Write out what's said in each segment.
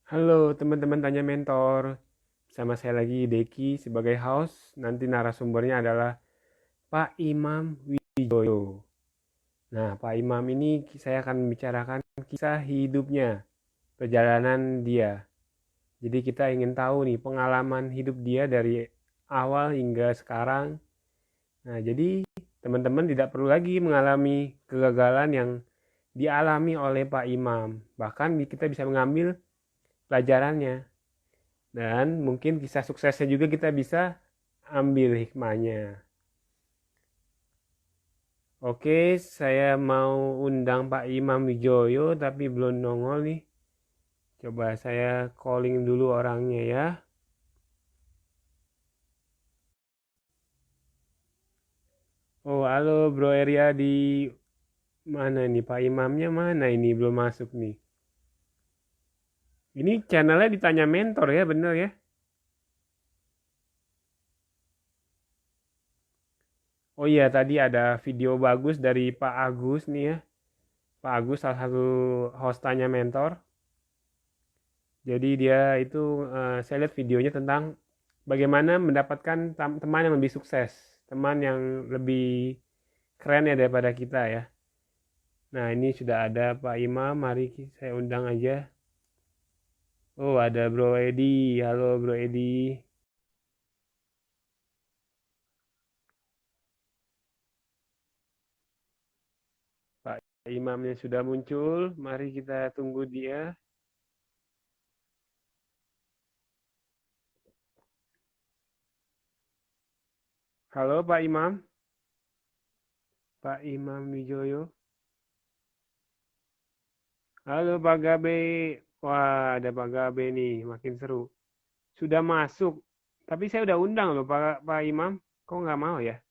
Halo teman-teman tanya mentor, sama saya lagi Deki sebagai host. Nanti narasumbernya adalah Pak Imam Wijoyo. Nah, Pak Imam ini saya akan membicarakan kisah hidupnya, perjalanan dia. Jadi kita ingin tahu nih pengalaman hidup dia dari awal hingga sekarang. Nah, jadi teman-teman tidak perlu lagi mengalami kegagalan yang dialami oleh Pak Imam. Bahkan kita bisa mengambil pelajarannya. Dan mungkin kisah suksesnya juga kita bisa ambil hikmahnya. Oke, saya mau undang Pak Imam Wijoyo tapi belum nongol nih. Coba saya calling dulu orangnya ya. Oh, halo Bro Eria di mana nih? Pak Imamnya mana ini? Belum masuk nih. Ini channelnya ditanya mentor ya, bener ya? Oh iya, tadi ada video bagus dari Pak Agus nih ya. Pak Agus salah satu host tanya mentor. Jadi dia itu saya lihat videonya tentang bagaimana mendapatkan teman yang lebih sukses, teman yang lebih keren ya daripada kita ya. Nah ini sudah ada Pak Imam, mari saya undang aja. Oh ada Bro Edi, halo Bro Edi. Pak Imamnya sudah muncul, mari kita tunggu dia. Halo Pak Imam, Pak Imam Wijoyo. Halo Pak Gabe, wah ada Pak Gabe nih, makin seru. Sudah masuk, tapi saya udah undang loh Pak Imam, kok nggak mau ya?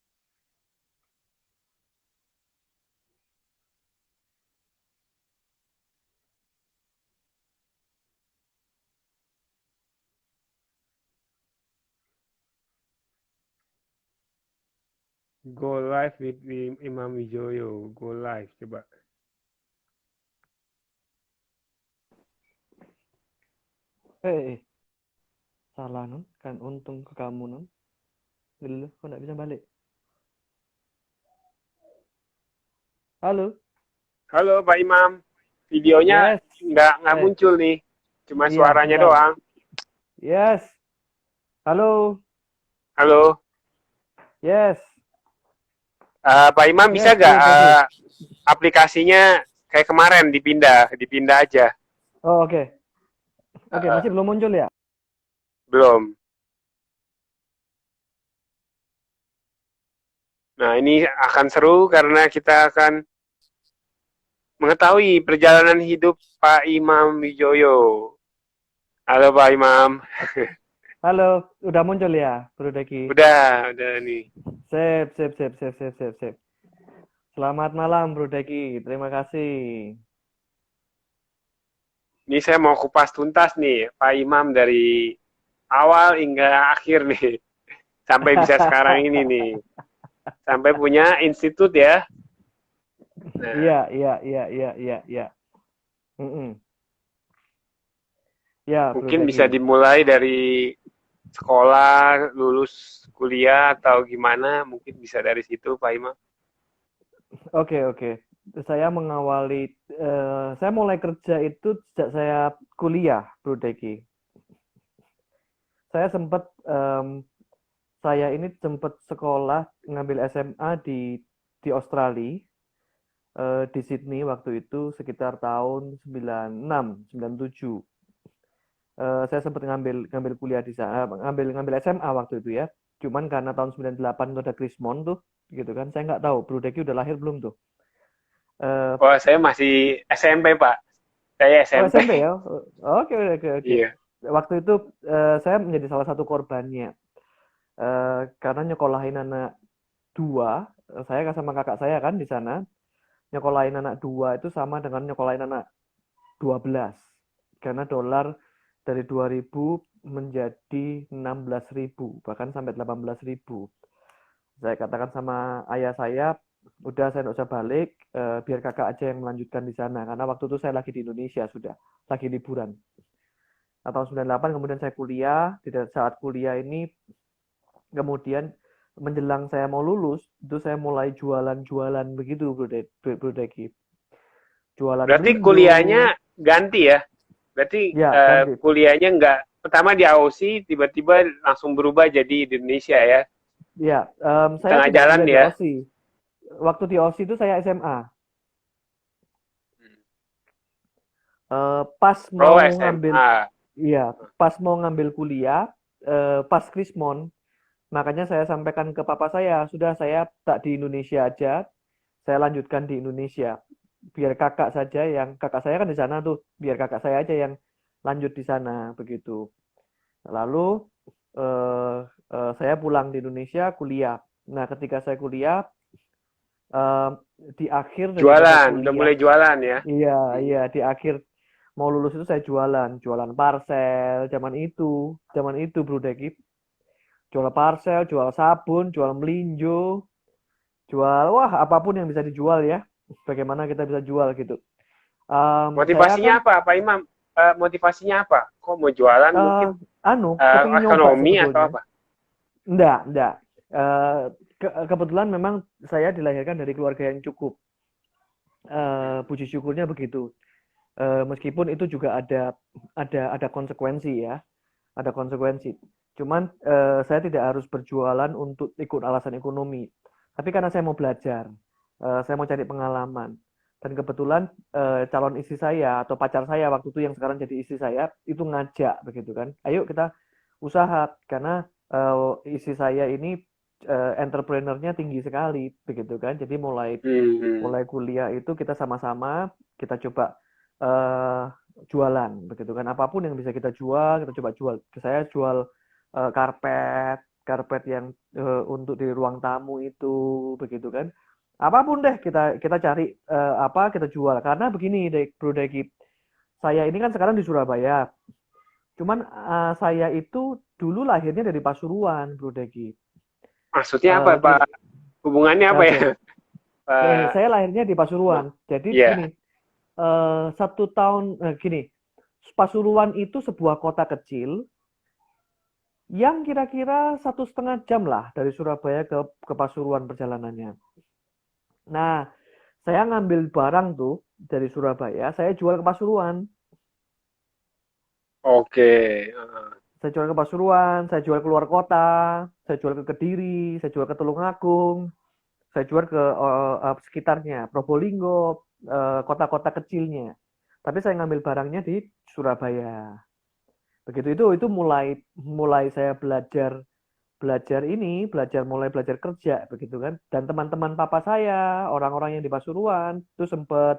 Go live with Imam Wijoyo. Go live coba. Salah non, kan untung ke kamu non. Dulu, kok nggak bisa balik? Halo, Halo Pak Imam. Videonya yes, nggak eh, muncul nih. Cuma iya, suaranya bentar, doang. yes, halo, Halo. yes, Pak Imam bisa yes, nggak proceed. aplikasinya kayak kemarin dipindah aja. Oh, oke, oke, Uh, masih belum muncul ya? belum. Nah ini akan seru karena kita akan mengetahui perjalanan hidup Pak Imam Wijoyo. Halo Pak Imam. Halo, udah muncul ya, Bro Deki? Udah nih. Sip, sip, sip, sip, sip, sip, sip. Selamat malam, Bro Deki. Terima kasih. Ini saya mau kupas tuntas nih, Pak Imam dari awal hingga akhir nih, sampai bisa sekarang ini nih, sampai punya institut ya. Iya, Nah, iya, iya, iya, iya, iya. Mm-mm. Ya, Bro mungkin bisa Deki. dimulai dari sekolah, lulus kuliah atau gimana, mungkin bisa dari situ, Pak Imam. Oke, oke. Saya mulai kerja itu sejak saya kuliah, Bro Deki. Saya sempat, saya ini sempat sekolah ngambil SMA di Australia, di Sydney waktu itu sekitar tahun 96, 97. Saya sempat ngambil ngambil kuliah di sana, ngambil ngambil SMA waktu itu ya. Cuman karena tahun 98 itu ada Krismon tuh, gitu kan. Saya nggak tahu, Bro Deki udah lahir belum tuh? Eh, Oh, saya masih SMP, Pak. Saya Oh SMP. SMP ya? Oke oke oke. Iya. Waktu itu saya menjadi salah satu korbannya. Karena nyekolahin anak dua, saya kan sama kakak saya kan di sana. Nyekolahin anak dua itu sama dengan nyekolahin anak 12. Karena dolar dari 2.000 menjadi 16.000, bahkan sampai 18.000. Saya katakan sama ayah saya, udah saya nggak usah balik, biar kakak aja yang melanjutkan di sana. Karena waktu itu saya lagi di Indonesia sudah, lagi liburan. tahun 98 kemudian saya kuliah. Di saat kuliah ini kemudian menjelang saya mau lulus itu saya mulai jualan-jualan begitu Bro Deki. Jualan Berarti melinjo. kuliahnya ganti ya? Berarti Ya, kan. kuliahnya nggak pertama di AOC, tiba-tiba langsung berubah jadi di Indonesia ya? Ya, saya Tengah tidak jalan kuliah di ya? OSI. Waktu di OSI itu saya SMA. Pas Oh, mau ngambil, SMA. iya, pas mau ngambil kuliah, pas Krismon, makanya saya sampaikan ke papa saya, sudah saya tak di Indonesia aja, saya lanjutkan di Indonesia. Biar kakak saya kan di sana tuh, biar kakak saya aja yang lanjut di sana begitu. Lalu eh, saya pulang di Indonesia kuliah. Nah, ketika saya kuliah, eh, di akhir daripada Jualan, udah kuliah, mulai jualan ya? iya, Hmm. iya, di akhir mau lulus itu saya jualan parcel, zaman itu Bro Deki, jual parcel, jual sabun, jual melinjo, jual wah apapun yang bisa dijual ya. Bagaimana kita bisa jual gitu. Saya Motivasinya kan apa, Pak Imam? Motivasinya apa? Kok mau jualan eh mungkin kepingin nyoba ekonomi atau sebetulnya. apa? Enggak. Kebetulan memang saya dilahirkan dari keluarga yang cukup. Puji syukurnya begitu. Meskipun itu juga ada konsekuensi ya, ada konsekuensi. Cuman saya tidak harus berjualan untuk ikut alasan ekonomi, tapi karena saya mau belajar, saya mau cari pengalaman. Dan kebetulan calon istri saya atau pacar saya waktu itu yang sekarang jadi istri saya itu ngajak begitu kan, ayo kita usaha karena istri saya ini entrepreneurnya tinggi sekali begitu kan. Jadi mulai Hmm. mulai kuliah itu kita sama-sama kita coba eh jualan begitu kan, apapun yang bisa kita jual kita coba jual. Saya jual karpet karpet yang untuk di ruang tamu itu begitu kan, apapun deh kita cari apa kita jual. Karena begini Bro Deki, saya ini kan sekarang di Surabaya, cuman saya itu dulu lahirnya dari Pasuruan Bro Deki. Maksudnya apa, Pak? Hubungannya apa ya, Oke, Pak? saya lahirnya di Pasuruan, jadi Iya. gini, 1 tahun gini, Pasuruan itu sebuah kota kecil yang kira-kira 1,5 jam lah dari Surabaya ke Pasuruan perjalanannya. Nah, saya ngambil barang tuh dari Surabaya, saya jual ke Pasuruan. Oke. Saya jual ke Pasuruan, saya jual keluar kota, saya jual ke Kediri, saya jual ke Tulungagung, saya jual ke sekitarnya, Probolinggo, kota-kota kecilnya. Tapi saya ngambil barangnya di Surabaya. Begitu itu mulai mulai saya belajar belajar ini, mulai belajar kerja begitu kan. Dan teman-teman papa saya, orang-orang yang di Pasuruan itu sempat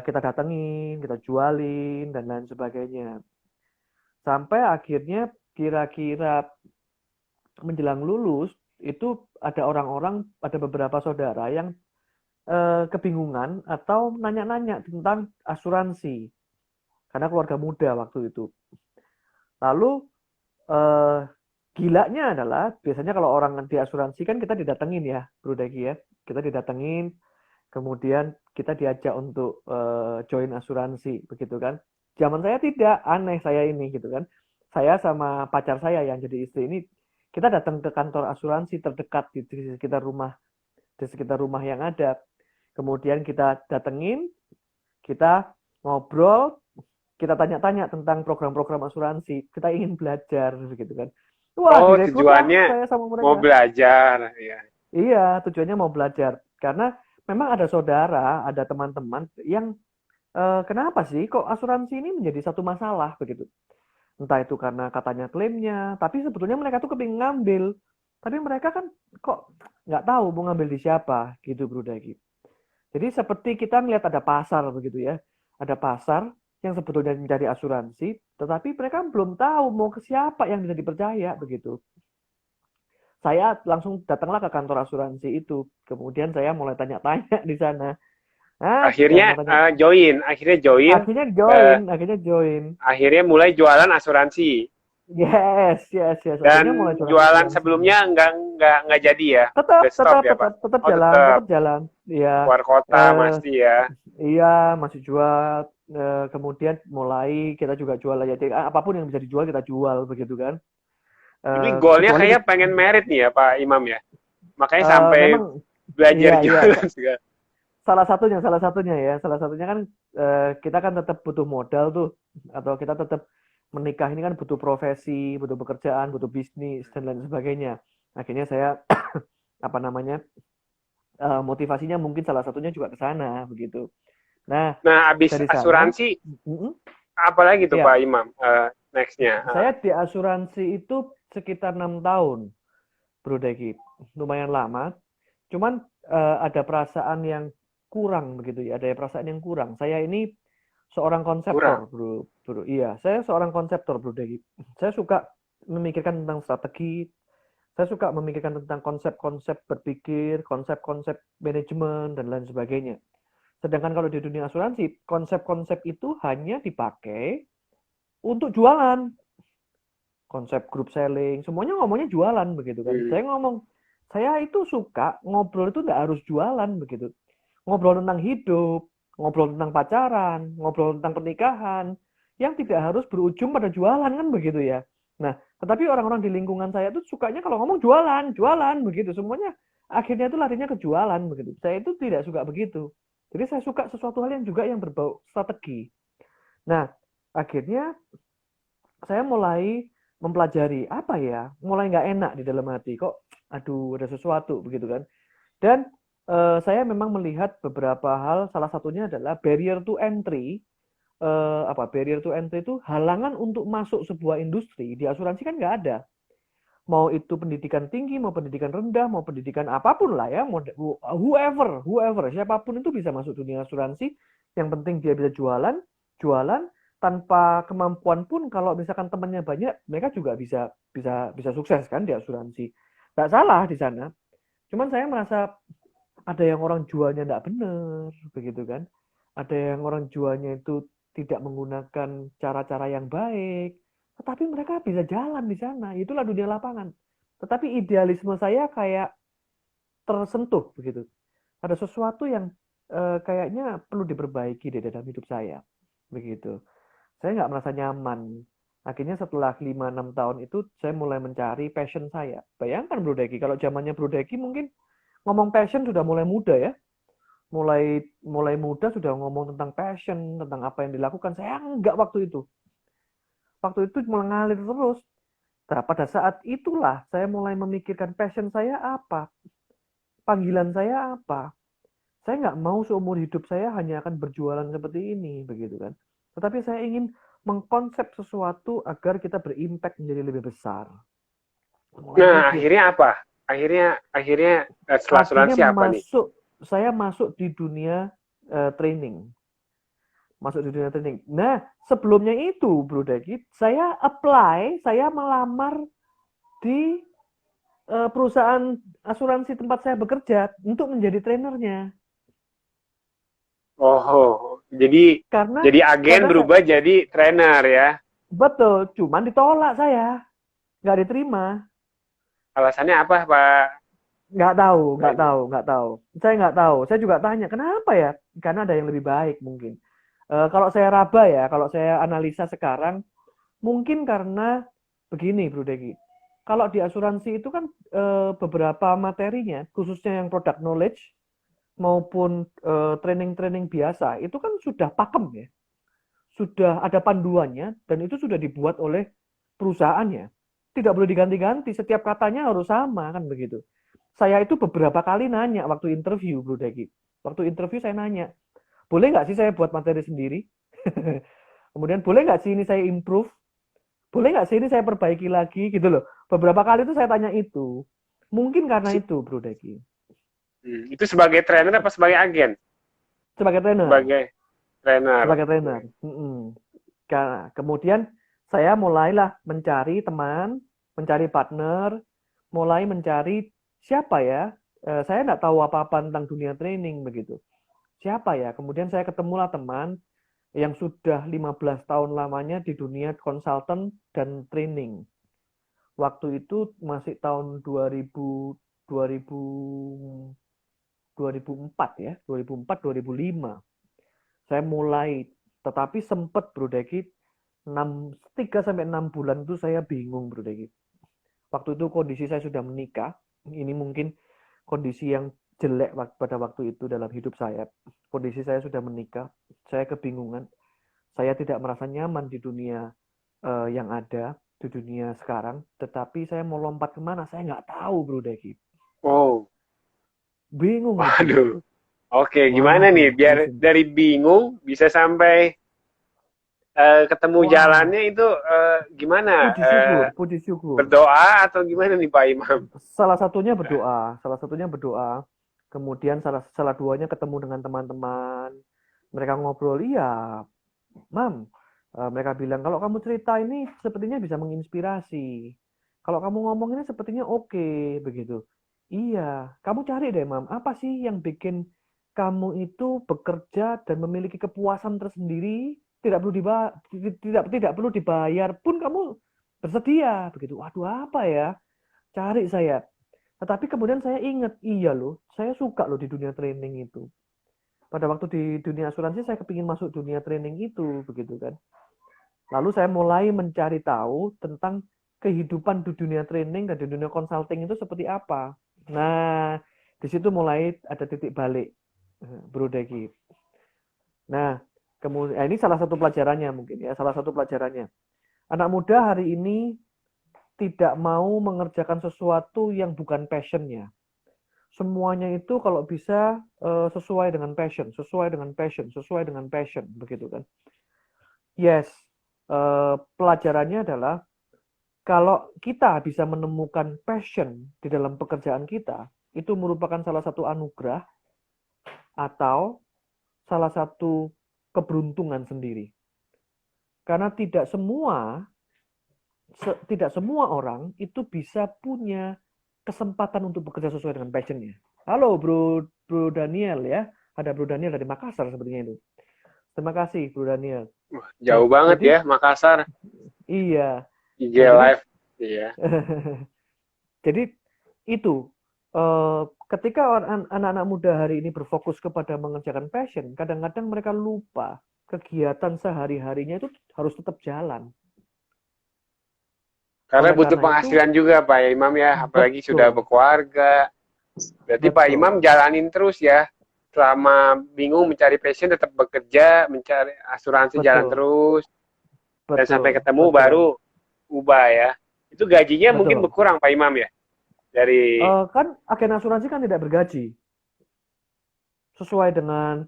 kita datengin, kita jualin dan lain sebagainya. Sampai akhirnya kira-kira menjelang lulus itu ada orang-orang, ada beberapa saudara yang kebingungan atau nanya-nanya tentang asuransi karena keluarga muda waktu itu. Lalu eh, gilanya adalah biasanya kalau orang di asuransi kan kita didatengin ya, Bro Daki ya. Kita didatengin, kemudian kita diajak untuk join asuransi, begitu kan. Zaman saya tidak, aneh saya ini gitu kan. Saya sama pacar saya yang jadi istri ini, kita datang ke kantor asuransi terdekat di sekitar rumah yang ada. Kemudian kita datengin, kita ngobrol, kita tanya-tanya tentang program-program asuransi. Kita ingin belajar begitu kan. Wah, Oh, direkrut lah tujuannya saya sama mau mereka. belajar, ya. Iya, tujuannya mau belajar. Karena memang ada saudara, ada teman-teman yang kenapa sih kok asuransi ini menjadi satu masalah begitu. Entah itu karena katanya klaimnya, tapi sebetulnya mereka tuh kepingin ngambil. Tapi mereka kan kok nggak tahu mau ngambil di siapa gitu Bro Daki. Jadi seperti kita melihat ada pasar begitu ya. Ada pasar yang sebetulnya mencari asuransi, tetapi mereka belum tahu mau ke siapa yang bisa dipercaya begitu. Saya langsung datanglah ke kantor asuransi itu. Kemudian saya mulai tanya-tanya di sana. Akhirnya Mau tanya. akhirnya join, Akhirnya eh, join, akhirnya join. akhirnya mulai jualan asuransi. Yes, yes, yes. Akhirnya mulai Dan jualan jualan asuransi. sebelumnya nggak jadi ya? Tetap, Udah stop tetap, ya, Pak? tetap, tetap Oh, jalan, tetap. tetap jalan. Iya, Keluar kota eh, masih ya. iya masih jual. Kemudian mulai kita juga jual aja. Jadi apapun yang bisa dijual kita jual begitu kan. Ini goalnya Kecuali kayak pengen merit nih ya, Pak Imam ya? Makanya sampai memang belajar iya, iya. jualan segala. Salah satunya ya, salah satunya kan kita kan tetap butuh modal tuh, atau kita tetap menikah ini kan butuh profesi, butuh pekerjaan, butuh bisnis dan lain sebagainya. Akhirnya saya apa namanya motivasinya mungkin salah satunya juga ke sana begitu. Nah Nah, habis dari sana, asuransi, mm-mm, apa lagi tuh Pak ya Imam? Nextnya. saya di asuransi itu sekitar 6 tahun, Bro Deki, lumayan lama. Cuman ada perasaan yang kurang begitu ya, ada perasaan yang kurang. Saya ini seorang Kurang. konseptor, bro, bro. Iya, saya seorang konseptor, bro Deki. Saya suka memikirkan tentang strategi. Saya suka memikirkan tentang konsep-konsep berpikir, konsep-konsep manajemen dan lain sebagainya. Sedangkan kalau di dunia asuransi, konsep-konsep itu hanya dipakai untuk jualan. Konsep group selling, semuanya ngomongnya jualan begitu kan. Hmm. Saya itu suka ngobrol itu nggak harus jualan begitu. Ngobrol tentang hidup, ngobrol tentang pacaran, ngobrol tentang pernikahan, yang tidak harus berujung pada jualan kan begitu ya. Nah, tetapi orang-orang di lingkungan saya tuh sukanya kalau ngomong jualan, jualan begitu. Semuanya akhirnya itu larinya ke jualan begitu. Saya itu tidak suka begitu. Jadi saya suka sesuatu hal yang juga yang berbau strategi. Nah, akhirnya saya mulai mempelajari apa ya, mulai nggak enak di dalam hati kok, aduh ada sesuatu begitu kan. Dan saya memang melihat beberapa hal, salah satunya adalah barrier to entry. Barrier to entry itu halangan untuk masuk sebuah industri di asuransi kan nggak ada. Mau itu pendidikan tinggi, mau pendidikan rendah, mau pendidikan apapun lah ya, whoever, siapapun itu bisa masuk dunia asuransi. Yang penting dia bisa jualan, jualan tanpa kemampuan pun kalau misalkan temannya banyak, mereka juga bisa bisa bisa sukses kan di asuransi. Nggak salah di sana. Cuman saya merasa ada yang orang jualnya nggak benar, begitu kan? Ada yang orang jualnya itu tidak menggunakan cara-cara yang baik, tetapi mereka bisa jalan di sana. Itulah dunia lapangan. Tetapi idealisme saya kayak tersentuh begitu. Ada sesuatu yang kayaknya perlu diperbaiki di dalam hidup saya, begitu. Saya nggak merasa nyaman. Akhirnya setelah 5-6 tahun itu saya mulai mencari passion saya. Bayangkan Bro Deki, kalau zamannya Bro Deki mungkin ngomong passion sudah mulai muda ya. Mulai mulai muda sudah ngomong tentang passion, tentang apa yang dilakukan. Saya enggak waktu itu. Waktu itu mengalir terus. Nah, pada saat itulah saya mulai memikirkan passion saya apa, panggilan saya apa. Saya nggak mau seumur hidup saya hanya akan berjualan seperti ini, begitu kan. Tetapi saya ingin mengkonsep sesuatu agar kita berimpact menjadi lebih besar. Mulai Nah, mikir. akhirnya apa? Akhirnya setelah Akhirnya asuransi apa nih? saya masuk di dunia training. Masuk di dunia training. Nah, sebelumnya itu, Bro Dagit, saya melamar di perusahaan asuransi tempat saya bekerja untuk menjadi trainernya. Oh, Karena jadi agen karena saya, berubah jadi trainer ya. betul, cuman ditolak saya, nggak diterima. Alasannya apa, Pak? Pak Imam? Nggak tahu. Saya nggak tahu. Saya juga tanya, kenapa ya? Karena ada yang lebih baik mungkin. Kalau saya raba ya, kalau saya analisa sekarang, mungkin karena begini, Bro Degi. Kalau di asuransi itu kan beberapa materinya, khususnya yang product knowledge maupun training-training biasa, itu kan sudah pakem ya, sudah ada panduannya dan itu sudah dibuat oleh perusahaannya. Tidak boleh diganti-ganti, setiap katanya harus sama kan begitu. Saya itu beberapa kali nanya waktu interview, Bro Degi. Waktu interview saya nanya, boleh nggak sih saya buat materi sendiri? Kemudian boleh nggak sih ini saya improve? Boleh nggak sih ini saya perbaiki lagi gitu loh. Beberapa kali itu saya tanya itu. Mungkin karena itu, Bro Deki. Itu sebagai trainer apa sebagai agen? Sebagai trainer. Sebagai trainer. Sebagai trainer. Kemudian saya mulailah mencari teman, mencari partner, mulai mencari siapa ya. Saya nggak tahu apa-apa tentang dunia training begitu. Siapa ya? Kemudian saya ketemulah teman yang sudah 15 tahun lamanya di dunia konsultan dan training. Waktu itu masih tahun 2000 2004 ya, 2004 2005. Saya mulai, tetapi sempat Bro Deki 3 sampai 6 bulan itu saya bingung Bro Deki. Waktu itu kondisi saya sudah menikah. Ini mungkin kondisi yang jelek pada waktu itu dalam hidup saya. Kondisi saya sudah menikah, saya kebingungan. Saya tidak merasa nyaman di dunia yang ada, di dunia sekarang. Tetapi saya mau lompat kemana, saya nggak tahu Bro Deki. Oh, Bingung itu. waduh. Oke, gimana nih Waduh, biar pusing. dari bingung bisa sampai ketemu Wah, jalannya itu gimana? puji syukur, puji syukur. Berdoa atau gimana nih Pak Imam? Salah satunya berdoa, salah satunya berdoa. Kemudian salah duanya ketemu dengan teman-teman. Mereka ngobrol, iya, Mam. Mereka bilang kalau kamu cerita ini sepertinya bisa menginspirasi. Kalau kamu ngomong ini sepertinya oke, begitu. Iya, kamu cari deh, Mam. Apa sih yang bikin kamu itu bekerja dan memiliki kepuasan tersendiri, tidak perlu dibayar pun kamu bersedia, begitu. Waduh, apa ya? Cari saya. Tetapi kemudian saya ingat, iya loh, saya suka loh di dunia training itu. Pada waktu di dunia asuransi saya kepingin masuk dunia training itu, begitu kan. Lalu saya mulai mencari tahu tentang kehidupan di dunia training dan di dunia consulting itu seperti apa. Nah, di situ mulai ada titik balik, Bro Deki. Nah, kemudian ini salah satu pelajarannya mungkin ya, salah satu pelajarannya. Anak muda hari ini tidak mau mengerjakan sesuatu yang bukan passionnya. Semuanya itu kalau bisa sesuai dengan passion, sesuai dengan passion, sesuai dengan passion, begitu kan? Yes, pelajarannya adalah kalau kita bisa menemukan passion di dalam pekerjaan kita, itu merupakan salah satu anugerah atau salah satu keberuntungan sendiri. Karena tidak semua orang itu bisa punya kesempatan untuk bekerja sesuai dengan passionnya. Halo Bro Daniel ya, ada Bro Daniel dari Makassar sepertinya itu. Terima kasih Bro Daniel. Wah, Nah, jauh banget jadi ya Makassar, iya. IG Nah, jadi Live. Iya. jadi itu ketika anak-anak muda hari ini berfokus kepada mengerjakan passion, kadang-kadang mereka lupa kegiatan sehari-harinya itu harus tetap jalan. Karena Oleh butuh karena itu, penghasilan juga Pak Imam ya, apalagi sudah betul, berkeluarga. Berarti Pak Imam betul, jalanin terus ya. Selama bingung mencari passion tetap bekerja, mencari asuransi jalan betul, terus, dan sampai betul, ketemu baru betul, ubah ya. Itu gajinya mungkin betul. berkurang Pak Imam ya dari Kan agen asuransi kan tidak bergaji sesuai dengan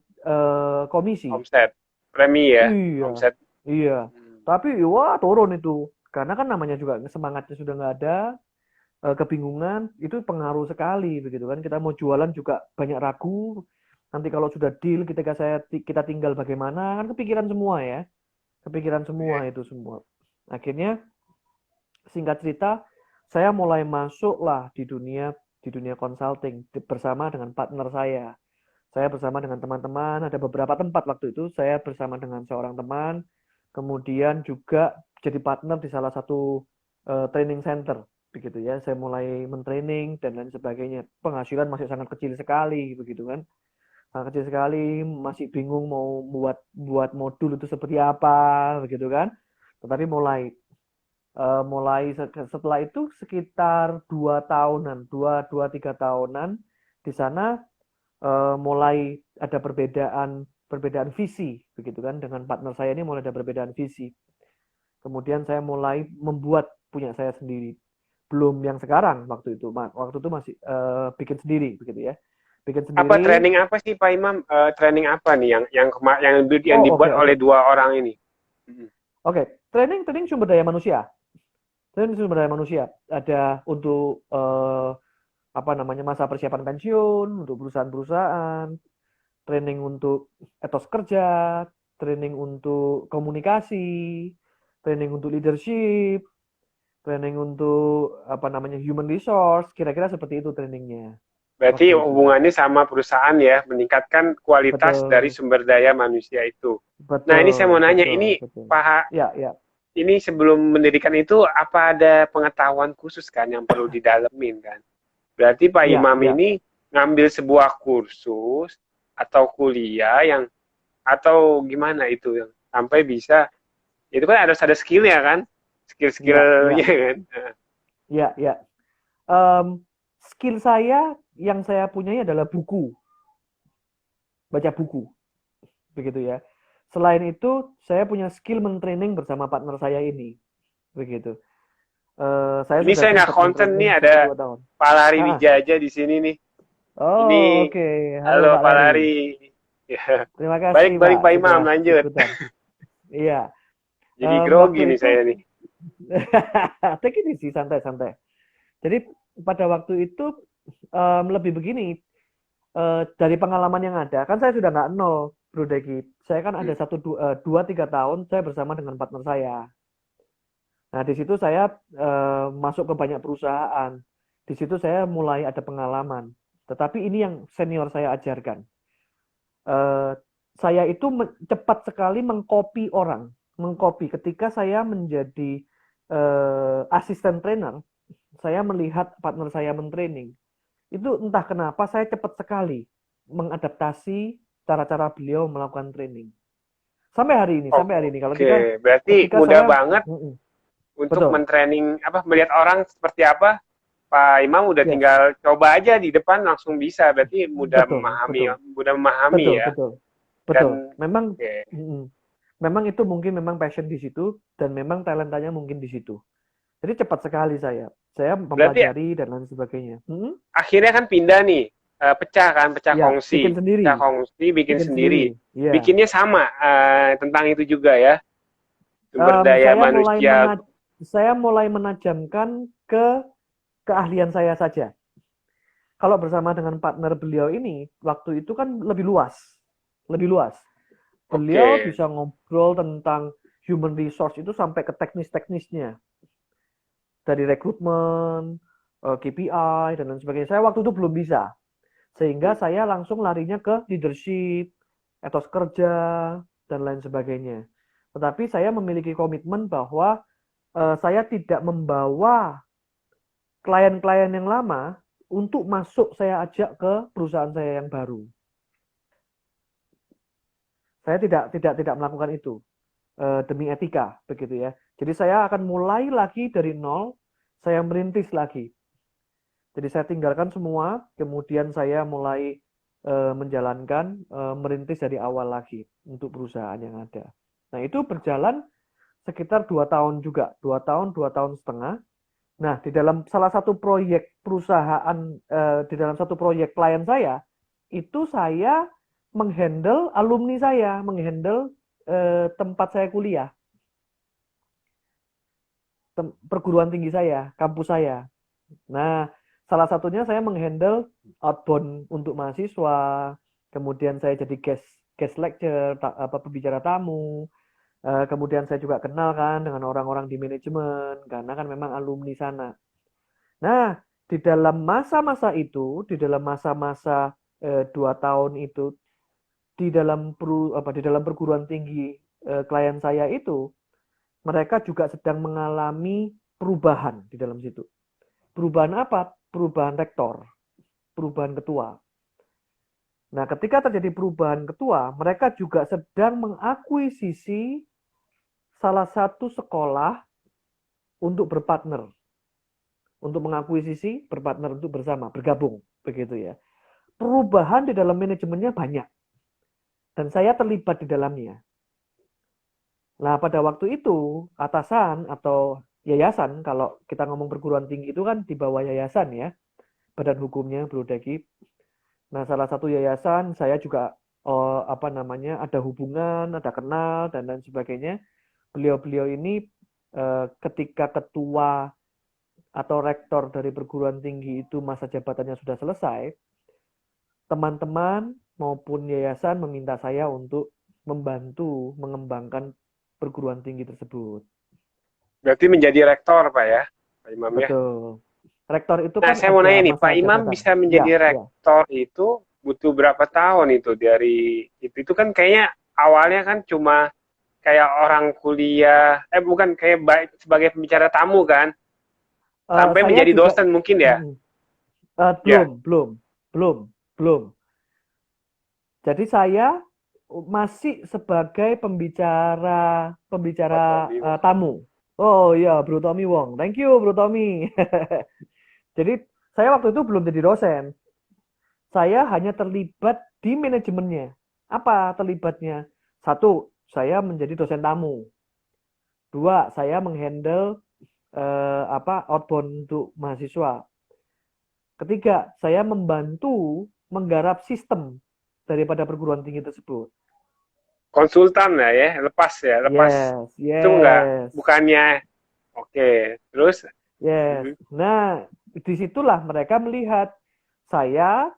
komisi. omset premi ya, Iya, omset. iya. Hmm. Tapi wah turun itu. Karena kan namanya juga semangatnya sudah nggak ada, kebingungan itu pengaruh sekali begitu kan. Kita mau jualan juga banyak ragu. Nanti kalau sudah deal kita tinggal bagaimana kan kepikiran semua ya. Kepikiran semua Oke. itu semua. Akhirnya singkat cerita saya mulai masuk lah di dunia consulting bersama dengan partner saya. Saya bersama dengan teman-teman, ada beberapa tempat waktu itu, saya bersama dengan seorang teman, kemudian juga jadi partner di salah satu training center, begitu ya. Saya mulai mentraining dan lain sebagainya. Penghasilan masih sangat kecil sekali, begitu kan. Sangat kecil sekali, masih bingung mau buat modul itu seperti apa, begitu kan. Tetapi mulai setelah itu sekitar 2 tahunan, 2-3 tahunan di sana mulai ada perbedaan visi begitu kan dengan partner saya ini mulai ada perbedaan visi. Kemudian saya mulai membuat punya saya sendiri. Belum yang sekarang waktu itu masih bikin sendiri begitu ya. Bikin Apa sendiri. training apa sih Pak Imam? Training apa nih yang Oh, oke dibuat oleh oke. dua orang ini? Hmm. Oke, training training sumber daya manusia. Training sumber daya manusia ada untuk apa namanya masa persiapan pensiun untuk perusahaan-perusahaan, training untuk etos kerja, training untuk komunikasi, training untuk leadership, training untuk apa namanya human resource, kira-kira seperti itu trainingnya. Berarti Oke, hubungannya sama perusahaan ya, meningkatkan kualitas dari betul, sumber daya manusia itu. Nah, ini saya mau betul, nanya, betul, ini betul. Pak, Ya, ya, ini sebelum mendirikan itu apa ada pengetahuan khusus kan yang perlu didalemin kan? Berarti Pak ya, Imam ya, ini ngambil sebuah kursus atau kuliah yang atau gimana itu yang sampai bisa itu kan harus ada skillnya kan? ya, Skill-skillnya ya, kan? ya, ya. Em, skill saya yang saya punyai adalah buku, baca buku, begitu ya. Selain itu, saya punya skill mentraining bersama partner saya ini, begitu. Saya Ini sudah saya nggak sempat konten nih mentraining ada selama 2 tahun. Pak Lari Ah, Wijaja di sini nih. Ini oh, oke. Halo halo Pak Pak Lari. Lari. Ya. Terima kasih Balik-balik Pak Pak sudah Imam lanjut. ikutan. Iya. Jadi grogi Waktu nih itu saya nih. take it easy, santai-santai. Jadi pada waktu itu lebih begini, dari pengalaman yang ada, kan saya sudah nggak nol, Bro Deki. Saya kan ada Hmm. satu, dua, 3 tahun saya bersama dengan partner saya. Nah, di situ saya masuk ke banyak perusahaan. Di situ saya mulai ada pengalaman. Tetapi ini yang senior saya ajarkan. Eh, saya itu cepat sekali mengcopy orang, mengcopy. Ketika saya menjadi asisten trainer, saya melihat partner saya mentraining. Itu entah kenapa saya cepat sekali mengadaptasi cara-cara beliau melakukan training. Sampai hari ini kalau Oke, kita berarti ketika mudah saya banget untuk betul. mentraining apa melihat orang seperti apa. Pak Imam udah Yes, tinggal coba aja di depan langsung bisa. Berarti betul, betul. mudah memahami Betul, ya. betul. Betul. Dan Memang oke. memang itu mungkin memang passion di situ dan memang talentanya mungkin di situ. Jadi cepat sekali saya. Saya Berarti mempelajari dan lain sebagainya. akhirnya kan pindah nih, pecah kan, Ya, bikin pecah sendiri. kongsi, bikin Bikin sendiri. sendiri. Ya. Bikinnya sama tentang itu juga ya, sumber daya Saya mulai manusia. saya mulai menajamkan ke keahlian saya saja. Kalau bersama dengan partner beliau ini, waktu itu kan lebih luas. Lebih luas. Beliau Oke, bisa ngobrol tentang human resource itu sampai ke teknis-teknisnya. Dari rekrutmen, KPI, dan lain sebagainya. Saya waktu itu belum bisa. Sehingga saya langsung larinya ke leadership, etos kerja, dan lain sebagainya. Tetapi saya memiliki komitmen bahwa saya tidak membawa klien-klien yang lama untuk masuk saya ajak ke perusahaan saya yang baru. Saya tidak melakukan itu demi etika begitu ya. Jadi saya akan mulai lagi dari nol, saya merintis lagi. Jadi saya tinggalkan semua, kemudian saya mulai menjalankan merintis dari awal lagi untuk perusahaan yang ada. Nah itu berjalan sekitar 2 tahun juga, 2 tahun, 2 tahun setengah. Nah di dalam salah satu proyek perusahaan, di dalam satu proyek klien saya, itu saya menghandle alumni saya, menghandle tempat saya kuliah, perguruan tinggi saya, kampus saya. Nah, salah satunya saya menghandle outbound untuk mahasiswa, kemudian saya jadi guest lecture, apa pembicara tamu, kemudian saya juga kenal kan dengan orang-orang di manajemen karena kan memang alumni sana. Nah, di dalam masa-masa itu, di dalam masa-masa 2 tahun itu, di dalam perguruan tinggi klien saya itu, mereka juga sedang mengalami perubahan di dalam situ. Perubahan apa? Perubahan rektor, perubahan ketua. Nah, ketika terjadi perubahan ketua, mereka juga sedang mengakuisisi salah satu sekolah untuk berpartner, untuk mengakuisisi, berpartner untuk bersama, bergabung, begitu ya. Perubahan di dalam manajemennya banyak, dan saya terlibat di dalamnya. Nah, pada waktu itu, atasan atau yayasan, kalau kita ngomong perguruan tinggi itu kan di bawah yayasan ya, badan hukumnya Bro Deki. Nah, salah satu yayasan saya juga apa namanya ada hubungan, ada kenal dan lain sebagainya. Beliau-beliau ini ketika ketua atau rektor dari perguruan tinggi itu masa jabatannya sudah selesai, teman-teman maupun yayasan meminta saya untuk membantu mengembangkan perguruan tinggi tersebut. berarti menjadi rektor Pak ya, Pak Imam ya. Betul, Rektor itu Nah, kan saya mau ada nanya nih, masa Pak Imam jabatan. bisa Ya, menjadi ya. rektor itu butuh berapa tahun itu dari itu? Itu kan kayaknya awalnya kan cuma kayak orang kuliah, bukan kayak sebagai pembicara tamu kan, sampai Saya menjadi juga dosen mungkin ya? mm, Ya. belum. Jadi saya masih sebagai pembicara Oh, Tommy Wong. tamu. Oh iya, Bro Tommy Wong. Thank you, Bro Tommy. Jadi saya waktu itu belum jadi dosen. Saya hanya terlibat di manajemennya. Apa terlibatnya? Satu, saya menjadi dosen tamu. Dua, saya menghandle outbound untuk mahasiswa. Ketiga, saya membantu menggarap sistem daripada perguruan tinggi tersebut. Konsultan lah ya, lepas ya, lepas Yes, itu enggak, yes, bukannya, oke, terus, yes. mhm, Nah, disitulah mereka melihat saya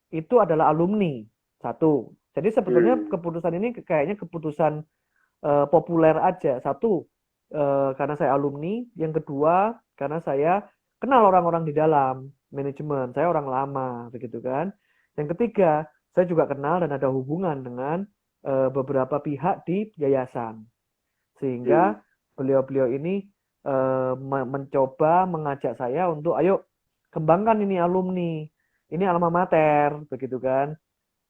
itu adalah alumni. Satu. Jadi sebetulnya hmm, keputusan ini kayaknya keputusan populer aja. Satu, karena saya alumni. Yang kedua, karena saya kenal orang-orang di dalam manajemen. Saya orang lama, begitu kan. Yang ketiga, saya juga kenal dan ada hubungan dengan beberapa pihak di yayasan. hmm. Sehingga beliau-beliau ini mencoba mengajak saya untuk ayo kembangkan ini alumni. Ini alma mater, begitu kan.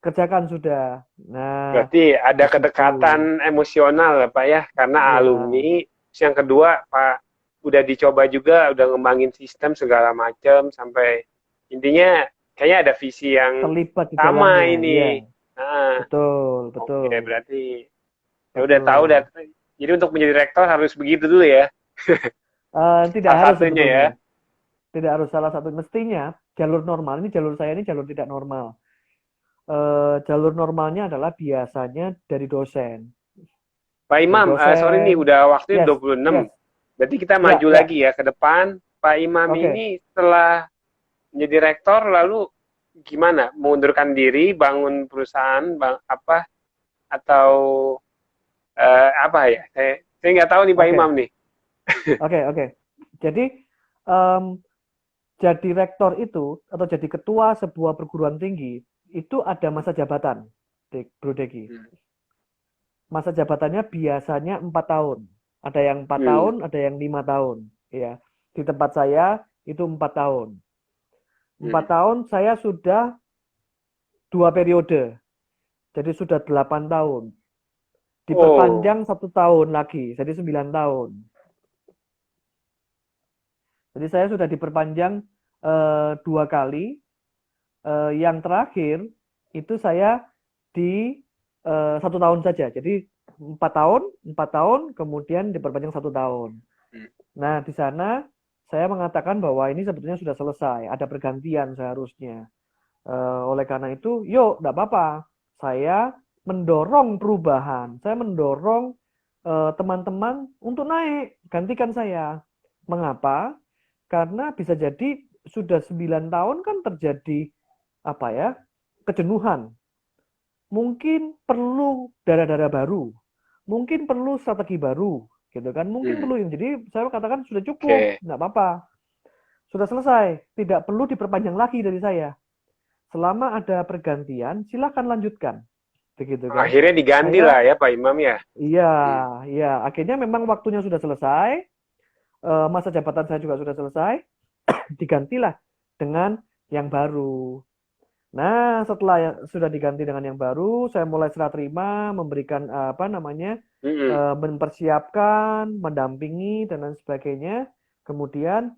Kerjakan sudah. Nah, Berarti ada di situ. kedekatan emosional ya Pak ya, karena Ya, alumni. Terus yang kedua Pak udah dicoba juga, udah ngembangin sistem segala macam sampai intinya kayaknya ada visi yang terlibat di sama dalamnya. Ya, ini. Nah, betul, oke betul, berarti ya udah tahu betul. udah. Jadi untuk menjadi rektor harus begitu dulu ya, Tidak salah harus satunya ya. sebetulnya. Tidak harus salah satu. Mestinya jalur normal, ini jalur saya ini jalur tidak normal. Jalur normalnya adalah biasanya dari dosen. Pak Dari Imam, sorry nih dosen. udah waktunya Yes, 26. yes. Berarti kita Ya, maju ya. lagi ya ke depan. Pak Imam Oke. ini setelah menjadi rektor lalu gimana? Mengundurkan diri, bangun perusahaan, apa atau apa ya? Saya nggak tahu nih Pak Imam Oke. nih. Oke. Jadi, em, jadi rektor itu atau jadi ketua sebuah perguruan tinggi itu ada masa jabatan, Bro Deki. Hmm. Masa jabatannya biasanya 4 tahun. Ada yang 4 tahun, Hmm. ada yang 5 tahun. Ya, di tempat saya itu 4 tahun. Hmm. 4 tahun saya sudah 2 periode, jadi sudah 8 tahun. Oh, Diperpanjang 1 tahun lagi, jadi 9 tahun. Jadi saya sudah diperpanjang 2 kali. Yang terakhir itu saya di 1 tahun saja. Jadi 4 tahun, kemudian diperpanjang 1 tahun. hmm. Nah, di sana saya mengatakan bahwa ini sebetulnya sudah selesai, ada pergantian seharusnya. Oleh karena itu, yuk, tidak apa-apa. Saya mendorong perubahan, saya mendorong teman-teman untuk naik, gantikan saya. Mengapa? Karena bisa jadi sudah 9 tahun kan terjadi apa ya, kejenuhan. Mungkin perlu darah-darah baru, mungkin perlu strategi baru, gitu kan? Mungkin Hmm. perlu yang jadi saya katakan sudah cukup, Oke. nggak apa-apa, sudah selesai, tidak perlu diperpanjang lagi dari saya. Selama ada pergantian, silakan lanjutkan, begitu kan? Akhirnya diganti lah Saya, ya Pak Imam ya. iya, Hmm. iya, akhirnya memang waktunya sudah selesai, masa jabatan saya juga sudah selesai, digantilah dengan yang baru. Nah, setelah sudah diganti dengan yang baru, saya mulai serah terima, memberikan apa namanya, Hmm. mempersiapkan, mendampingi dan lain sebagainya. Kemudian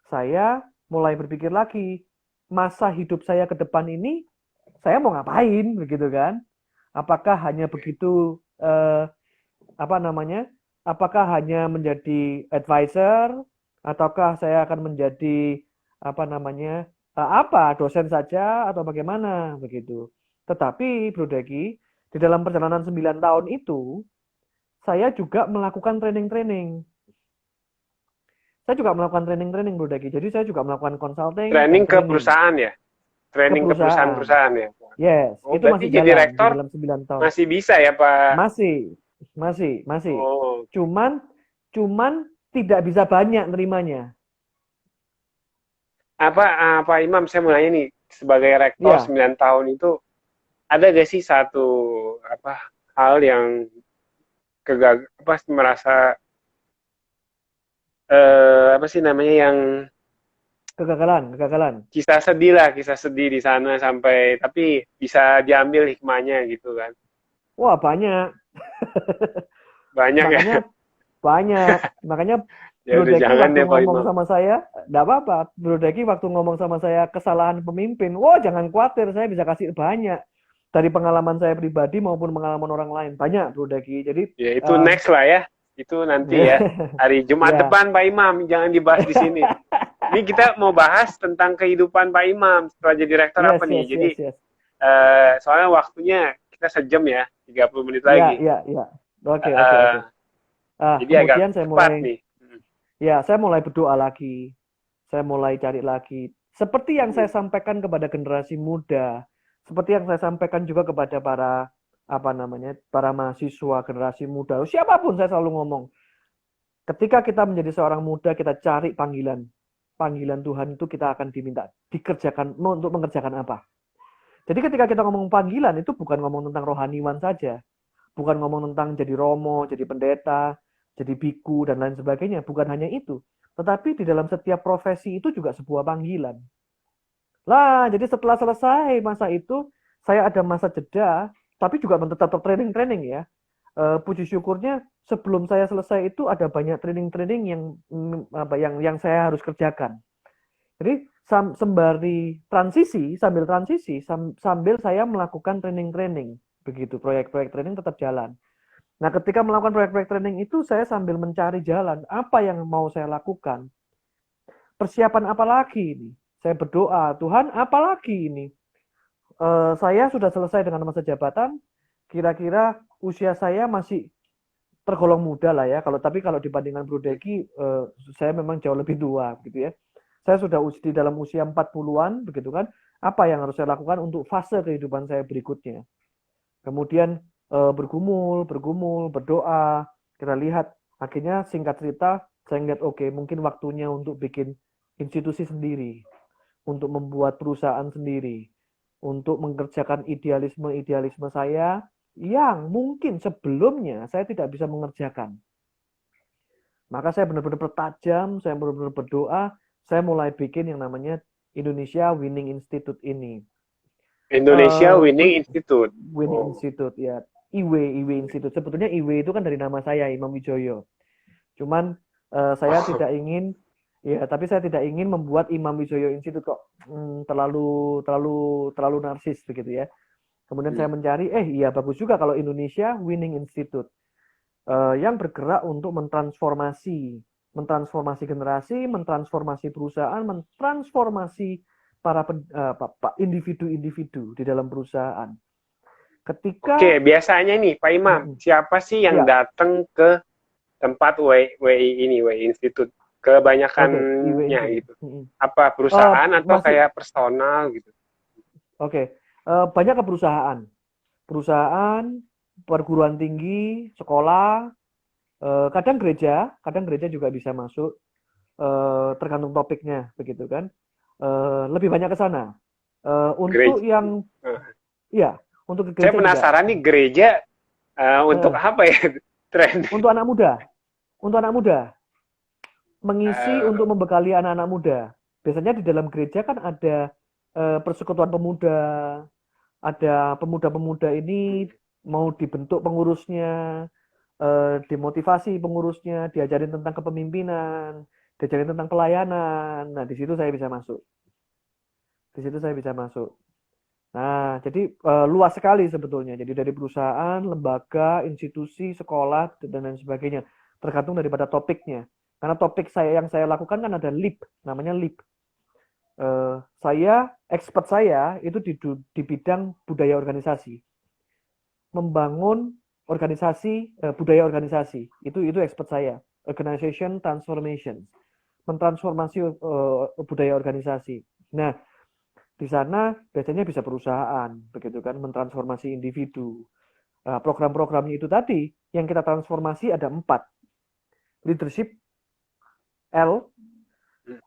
saya mulai berpikir lagi, masa hidup saya ke depan ini, saya mau ngapain, begitu kan? Apakah hanya begitu, apa namanya? Apakah hanya menjadi advisor, ataukah saya akan menjadi apa namanya? Apa dosen saja atau bagaimana begitu. Tetapi Bro Deki, di dalam perjalanan 9 tahun itu saya juga melakukan training-training. Saya juga melakukan training-training Bro Deki. Jadi saya juga melakukan consulting dan Training ke training perusahaan ya. ke Training ke perusahaan. perusahaan-perusahaan ya. Yes, Oh, itu berarti masih jadi jalan di rektor dalam 9 tahun. masih bisa ya Pak? Masih, masih. Oh, Cuman, cuman tidak bisa banyak nerimanya. Pak Imam, saya mau nanya nih, sebagai rektor Iya, 9 tahun itu ada gak sih satu apa hal yang apa merasa apa sih namanya yang kegagalan. kisah sedih di sana sampai tapi bisa diambil hikmahnya gitu kan. Wah, banyak. Banyak ya. Makanya banyak. Makanya Ya Bro udah Deki jangan waktu deh Pak ngomong Imam. sama saya, enggak apa-apa. Bro Deki waktu ngomong sama saya kesalahan pemimpin, wah jangan khawatir, saya bisa kasih banyak. Dari pengalaman saya pribadi maupun pengalaman orang lain. Banyak Bro Deki. Jadi, Ya itu um, next lah ya. Itu nanti ya hari Jumat ya. depan Pak Imam, jangan dibahas di sini. Ini kita mau bahas tentang kehidupan Pak Imam setelah jadi rektor apa Yes, nih. yes, Jadi yes, yes. soalnya waktunya kita sejam ya, 30 menit Ya, lagi. ya, ya. Oke, oke, Eh, oke. Ah, jadi agak kemudian cepat nih. saya mulai berdoa lagi. Saya mulai cari lagi. Seperti yang saya sampaikan kepada generasi muda, seperti yang saya sampaikan juga kepada para apa namanya, para mahasiswa generasi muda, siapapun saya selalu ngomong, ketika kita menjadi seorang muda, kita cari panggilan. Panggilan Tuhan itu kita akan diminta dikerjakan untuk mengerjakan apa. Jadi ketika kita ngomong panggilan itu bukan ngomong tentang rohaniwan saja, bukan ngomong tentang jadi romo, jadi pendeta, jadi biku dan lain sebagainya, bukan hanya itu. Tetapi di dalam setiap profesi itu juga sebuah panggilan. Lah, jadi setelah selesai masa itu, saya ada masa jeda, tapi juga tetap training-training ya. Puji syukurnya sebelum saya selesai itu ada banyak training-training yang yang saya harus kerjakan. Jadi sambil transisi, sambil saya melakukan training-training. Begitu, proyek-proyek training tetap jalan. Nah, ketika melakukan proyek-proyek training itu, saya sambil mencari jalan, apa yang mau saya lakukan. Persiapan apa lagi ini? Saya berdoa, Tuhan, apa lagi ini? Saya sudah selesai dengan masa jabatan, kira-kira usia saya masih tergolong muda lah ya. Tapi kalau dibandingkan Bro Deki, saya memang jauh lebih tua gitu ya. Saya sudah di dalam usia 40-an begitu kan. Apa yang harus saya lakukan untuk fase kehidupan saya berikutnya? Kemudian bergumul, berdoa. Kita lihat akhirnya singkat cerita saya lihat oke, mungkin waktunya untuk bikin institusi sendiri, untuk membuat perusahaan sendiri, untuk mengerjakan idealisme-idealisme saya yang mungkin sebelumnya saya tidak bisa mengerjakan. Maka saya benar-benar bertajam, saya benar-benar berdoa, saya mulai bikin yang namanya Indonesia Winning Institute ini. Indonesia Winning Institute. Winning Oh. Institute ya. IW Institute. Sebetulnya IW itu kan dari nama saya Imam Wijoyo. Cuman saya tidak ingin tapi saya tidak ingin membuat Imam Wijoyo Institute kok terlalu narsis begitu ya. Kemudian saya mencari iya bagus juga kalau Indonesia Winning Institute yang bergerak untuk mentransformasi generasi, mentransformasi perusahaan, mentransformasi para individu-individu di dalam perusahaan. Oke, biasanya nih Pak Imam, siapa sih yang datang ke tempat WI ini, WI Institute? Kebanyakannya gitu. Apa perusahaan atau kayak personal gitu? Oke, banyak ke perusahaan, perguruan tinggi, sekolah, kadang gereja juga bisa masuk, tergantung topiknya begitu kan. Lebih banyak ke sana. Untuk yang ya, untuk ke gereja. Saya penasaran nih gereja untuk apa ya tren? Untuk anak muda. Mengisi untuk membekali anak-anak muda. Biasanya di dalam gereja kan ada persekutuan pemuda, ada pemuda-pemuda ini mau dibentuk pengurusnya, dimotivasi pengurusnya, diajarin tentang kepemimpinan, diajarin tentang pelayanan. Nah, di situ saya bisa masuk. Nah, jadi luas sekali sebetulnya. Jadi dari perusahaan, lembaga, institusi, sekolah, dan lain sebagainya. Tergantung daripada topiknya. Karena topik yang saya lakukan kan ada LEAP, namanya LEAP. Expert saya itu di bidang budaya organisasi. Membangun organisasi, budaya organisasi. Itu expert saya. Organization Transformation. Mentransformasi budaya organisasi. Nah, di sana biasanya bisa perusahaan, begitu kan, mentransformasi individu. Program-programnya itu tadi, yang kita transformasi ada 4. Leadership, L,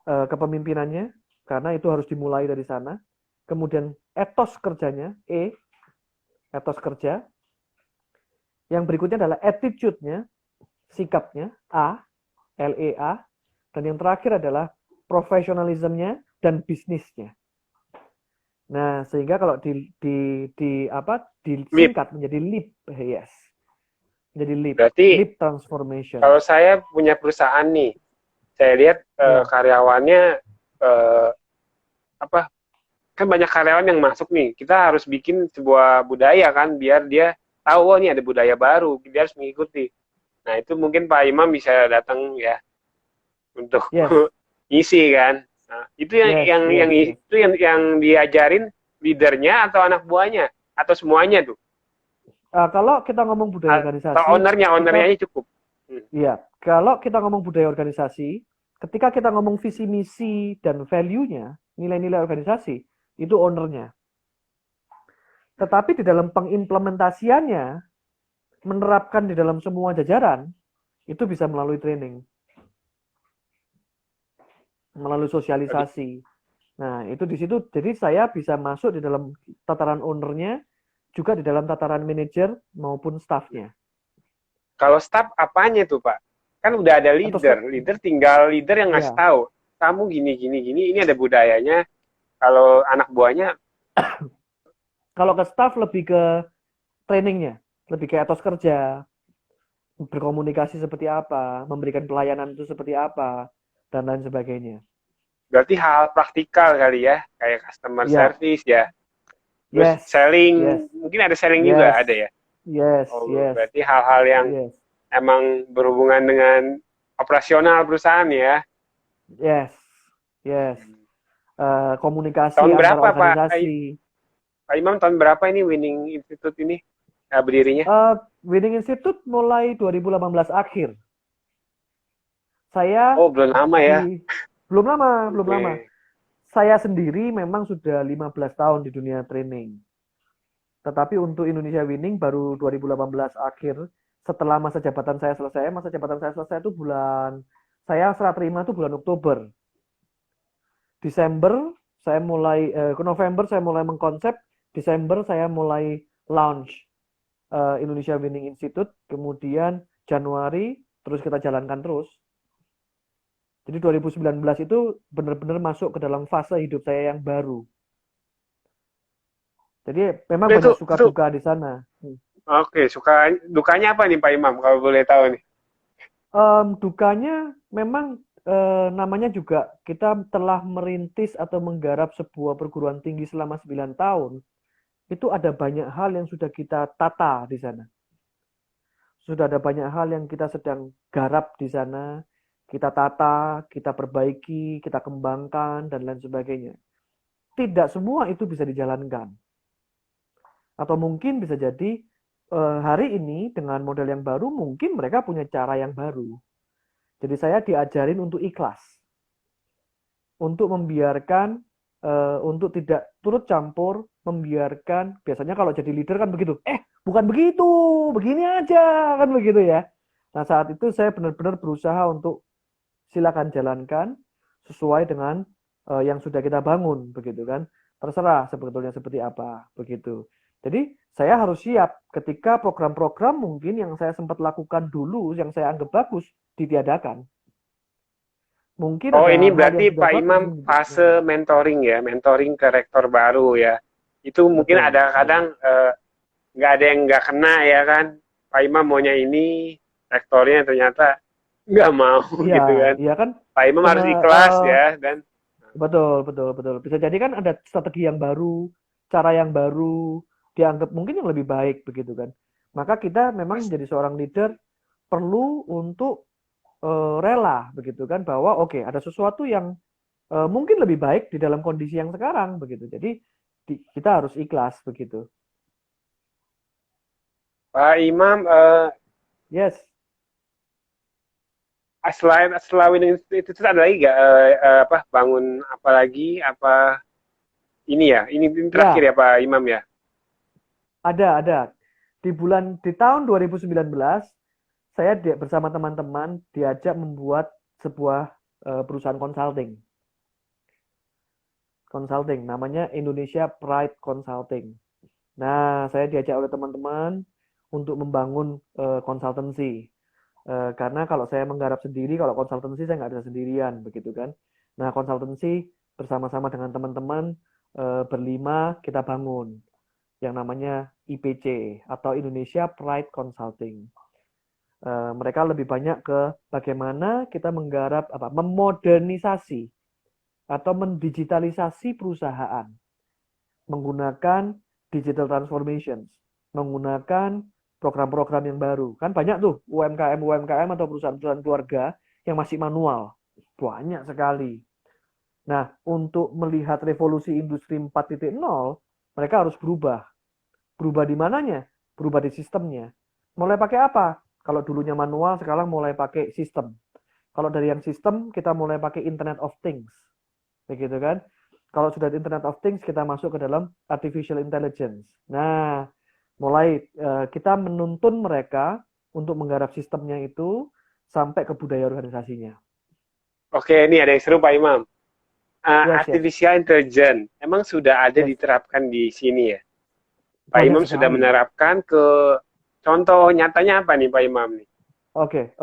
kepemimpinannya. karena itu harus dimulai dari sana. Kemudian etos kerjanya, etos kerja. Yang berikutnya adalah attitude-nya, sikapnya, LEA. Dan yang terakhir adalah profesionalismnya dan bisnisnya. Nah, sehingga kalau MIP. disingkat menjadi LEAP, yes. Menjadi LEAP, Berarti LEAP transformation. kalau saya punya perusahaan nih, saya lihat Ya, karyawannya eh, apa kan banyak karyawan yang masuk nih. Kita harus bikin sebuah budaya kan biar dia tahu oh ini ada budaya baru, dia harus mengikuti. Nah, itu mungkin Pak Imam bisa datang ya untuk yes, ngisi kan. Nah, itu yes, yes, yes. yang diajarin leadernya atau anak buahnya atau semuanya tuh. Kalau kita ngomong budaya Atau organisasi, ownernya kita aja cukup. Hmm. ya, kalau kita ngomong budaya organisasi, ketika kita ngomong visi misi dan value-nya, nilai-nilai organisasi, itu ownernya. Tetapi di dalam pengimplementasiannya, menerapkan di dalam semua jajaran, itu bisa melalui training, melalui sosialisasi. Nah, itu di situ, jadi saya bisa masuk di dalam tataran ownernya, juga di dalam tataran manajer maupun staffnya. Kalau staff apanya tuh Pak? Kan udah ada Atau staff, leader tinggal leader yang ngasih ya. tahu. Kamu gini, ini ada budayanya. Kalau anak buahnya, Kalau ke staff lebih ke trainingnya, lebih ke etos kerja, berkomunikasi seperti apa, memberikan pelayanan itu seperti apa, dan lain sebagainya. berarti hal praktikal kali ya, kayak customer Ya, service ya. Terus yes, yes, selling, mungkin ada selling juga yes, ada ya. yes, Oh, yes, berarti hal-hal yang yes, emang berhubungan dengan operasional perusahaan ya. yes, yes. Komunikasi Tahun antar berapa organisasi. Pak Imam tahun berapa ini Winning Institute ini berdirinya? Winning Institute mulai 2018 akhir. Saya Oh, belum lama ya. belum lama, belum lama. Oke. Saya sendiri memang sudah 15 tahun di dunia training. Tetapi untuk Indonesia Winning baru 2018 akhir, setelah masa jabatan saya selesai. Masa jabatan saya selesai itu saya serah terima itu bulan Oktober. Desember saya mulai, ke November saya mulai mengkonsep, Desember saya mulai launch Indonesia Winning Institute, kemudian Januari terus kita jalankan terus. Jadi 2019 itu benar-benar masuk ke dalam fase hidup saya yang baru. Jadi memang Itu, banyak suka duka di sana. oke, dukanya apa nih Pak Imam kalau boleh tahu nih? Dukanya memang namanya juga kita telah merintis atau menggarap sebuah perguruan tinggi selama 9 tahun. Itu ada banyak hal yang sudah kita tata di sana. Sudah ada banyak hal yang kita sedang garap di sana. Kita tata, kita perbaiki, kita kembangkan, dan lain sebagainya. Tidak semua itu bisa dijalankan. Atau mungkin bisa jadi hari ini dengan model yang baru, mungkin mereka punya cara yang baru. Jadi saya diajarin untuk ikhlas. Untuk membiarkan, untuk tidak turut campur, membiarkan, biasanya kalau jadi leader kan begitu, bukan begitu, begini aja, kan begitu ya. Nah saat itu saya benar-benar berusaha untuk silakan jalankan sesuai dengan yang sudah kita bangun, begitu kan. Terserah sebetulnya seperti apa, begitu. Jadi saya harus siap ketika program-program mungkin yang saya sempat lakukan dulu, yang saya anggap bagus, ditiadakan. Mungkin Oh, ini ada hal yang berarti sudah Pak bagus. Imam fase mentoring ya, mentoring ke rektor baru ya. Itu mungkin Betul, ada betul. kadang nggak ada yang nggak kena ya kan. Pak Imam maunya ini, rektornya ternyata nggak mau Iya, gitu kan. iya kan. Pak Imam harus Karena ikhlas ya dan betul, betul, betul. Bisa jadi kan ada strategi yang baru, cara yang baru, dianggap mungkin yang lebih baik begitu kan. Maka kita memang menjadi seorang leader perlu untuk rela begitu kan, bahwa oke, ada sesuatu yang mungkin lebih baik di dalam kondisi yang sekarang begitu. Jadi kita harus ikhlas begitu. Pak Imam Yes. setelah Winning itu ada lagi nggak apa bangun apa lagi apa ini ya ini terakhir Ya, ya Pak Imam ya. ada. Di tahun 2019 saya bersama teman-teman diajak membuat sebuah perusahaan consulting. consulting, namanya Indonesia Pride Consulting. Nah, saya diajak oleh teman-teman untuk membangun konsultansi. Karena kalau saya menggarap sendiri, kalau konsultansi saya nggak bisa sendirian, begitu kan. Nah, konsultansi bersama-sama dengan teman-teman berlima kita bangun yang namanya IPC atau Indonesia Pride Consulting. Mereka lebih banyak ke bagaimana kita menggarap memodernisasi atau mendigitalisasi perusahaan menggunakan digital transformation, menggunakan program-program yang baru. Kan banyak tuh UMKM atau perusahaan-perusahaan keluarga yang masih manual. Banyak sekali. Nah, untuk melihat revolusi industri 4.0, mereka harus berubah. Berubah di mananya? Berubah di sistemnya. Mulai pakai apa? Kalau dulunya manual, sekarang mulai pakai sistem. Kalau dari yang sistem, kita mulai pakai Internet of Things. Begitu kan? Kalau sudah Internet of Things, kita masuk ke dalam Artificial Intelligence. Nah, mulai kita menuntun mereka untuk menggarap sistemnya itu sampai ke budaya organisasinya. Oke, ini ada yang seru Pak Imam. Yes. Artificial Intelligence, emang sudah ada Yes. diterapkan di sini ya? Pak Banyak Imam sekali. sudah menerapkan ke contoh nyatanya apa nih Pak Imam nih? Oke.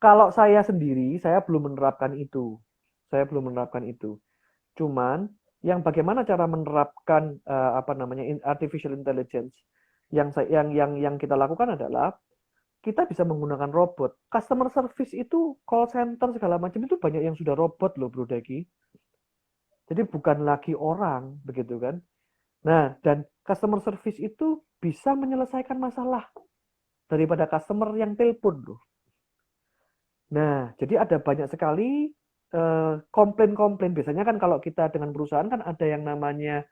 Kalau saya sendiri, saya belum menerapkan itu. Cuman, yang bagaimana cara menerapkan artificial intelligence yang kita lakukan adalah kita bisa menggunakan robot. Customer service itu, call center segala macam itu banyak yang sudah robot loh, Bro Daki. Jadi bukan lagi orang, begitu kan? Nah, dan customer service itu bisa menyelesaikan masalah daripada customer yang telepon loh. Nah, jadi ada banyak sekali komplain-komplain. Biasanya kan kalau kita dengan perusahaan kan ada yang namanya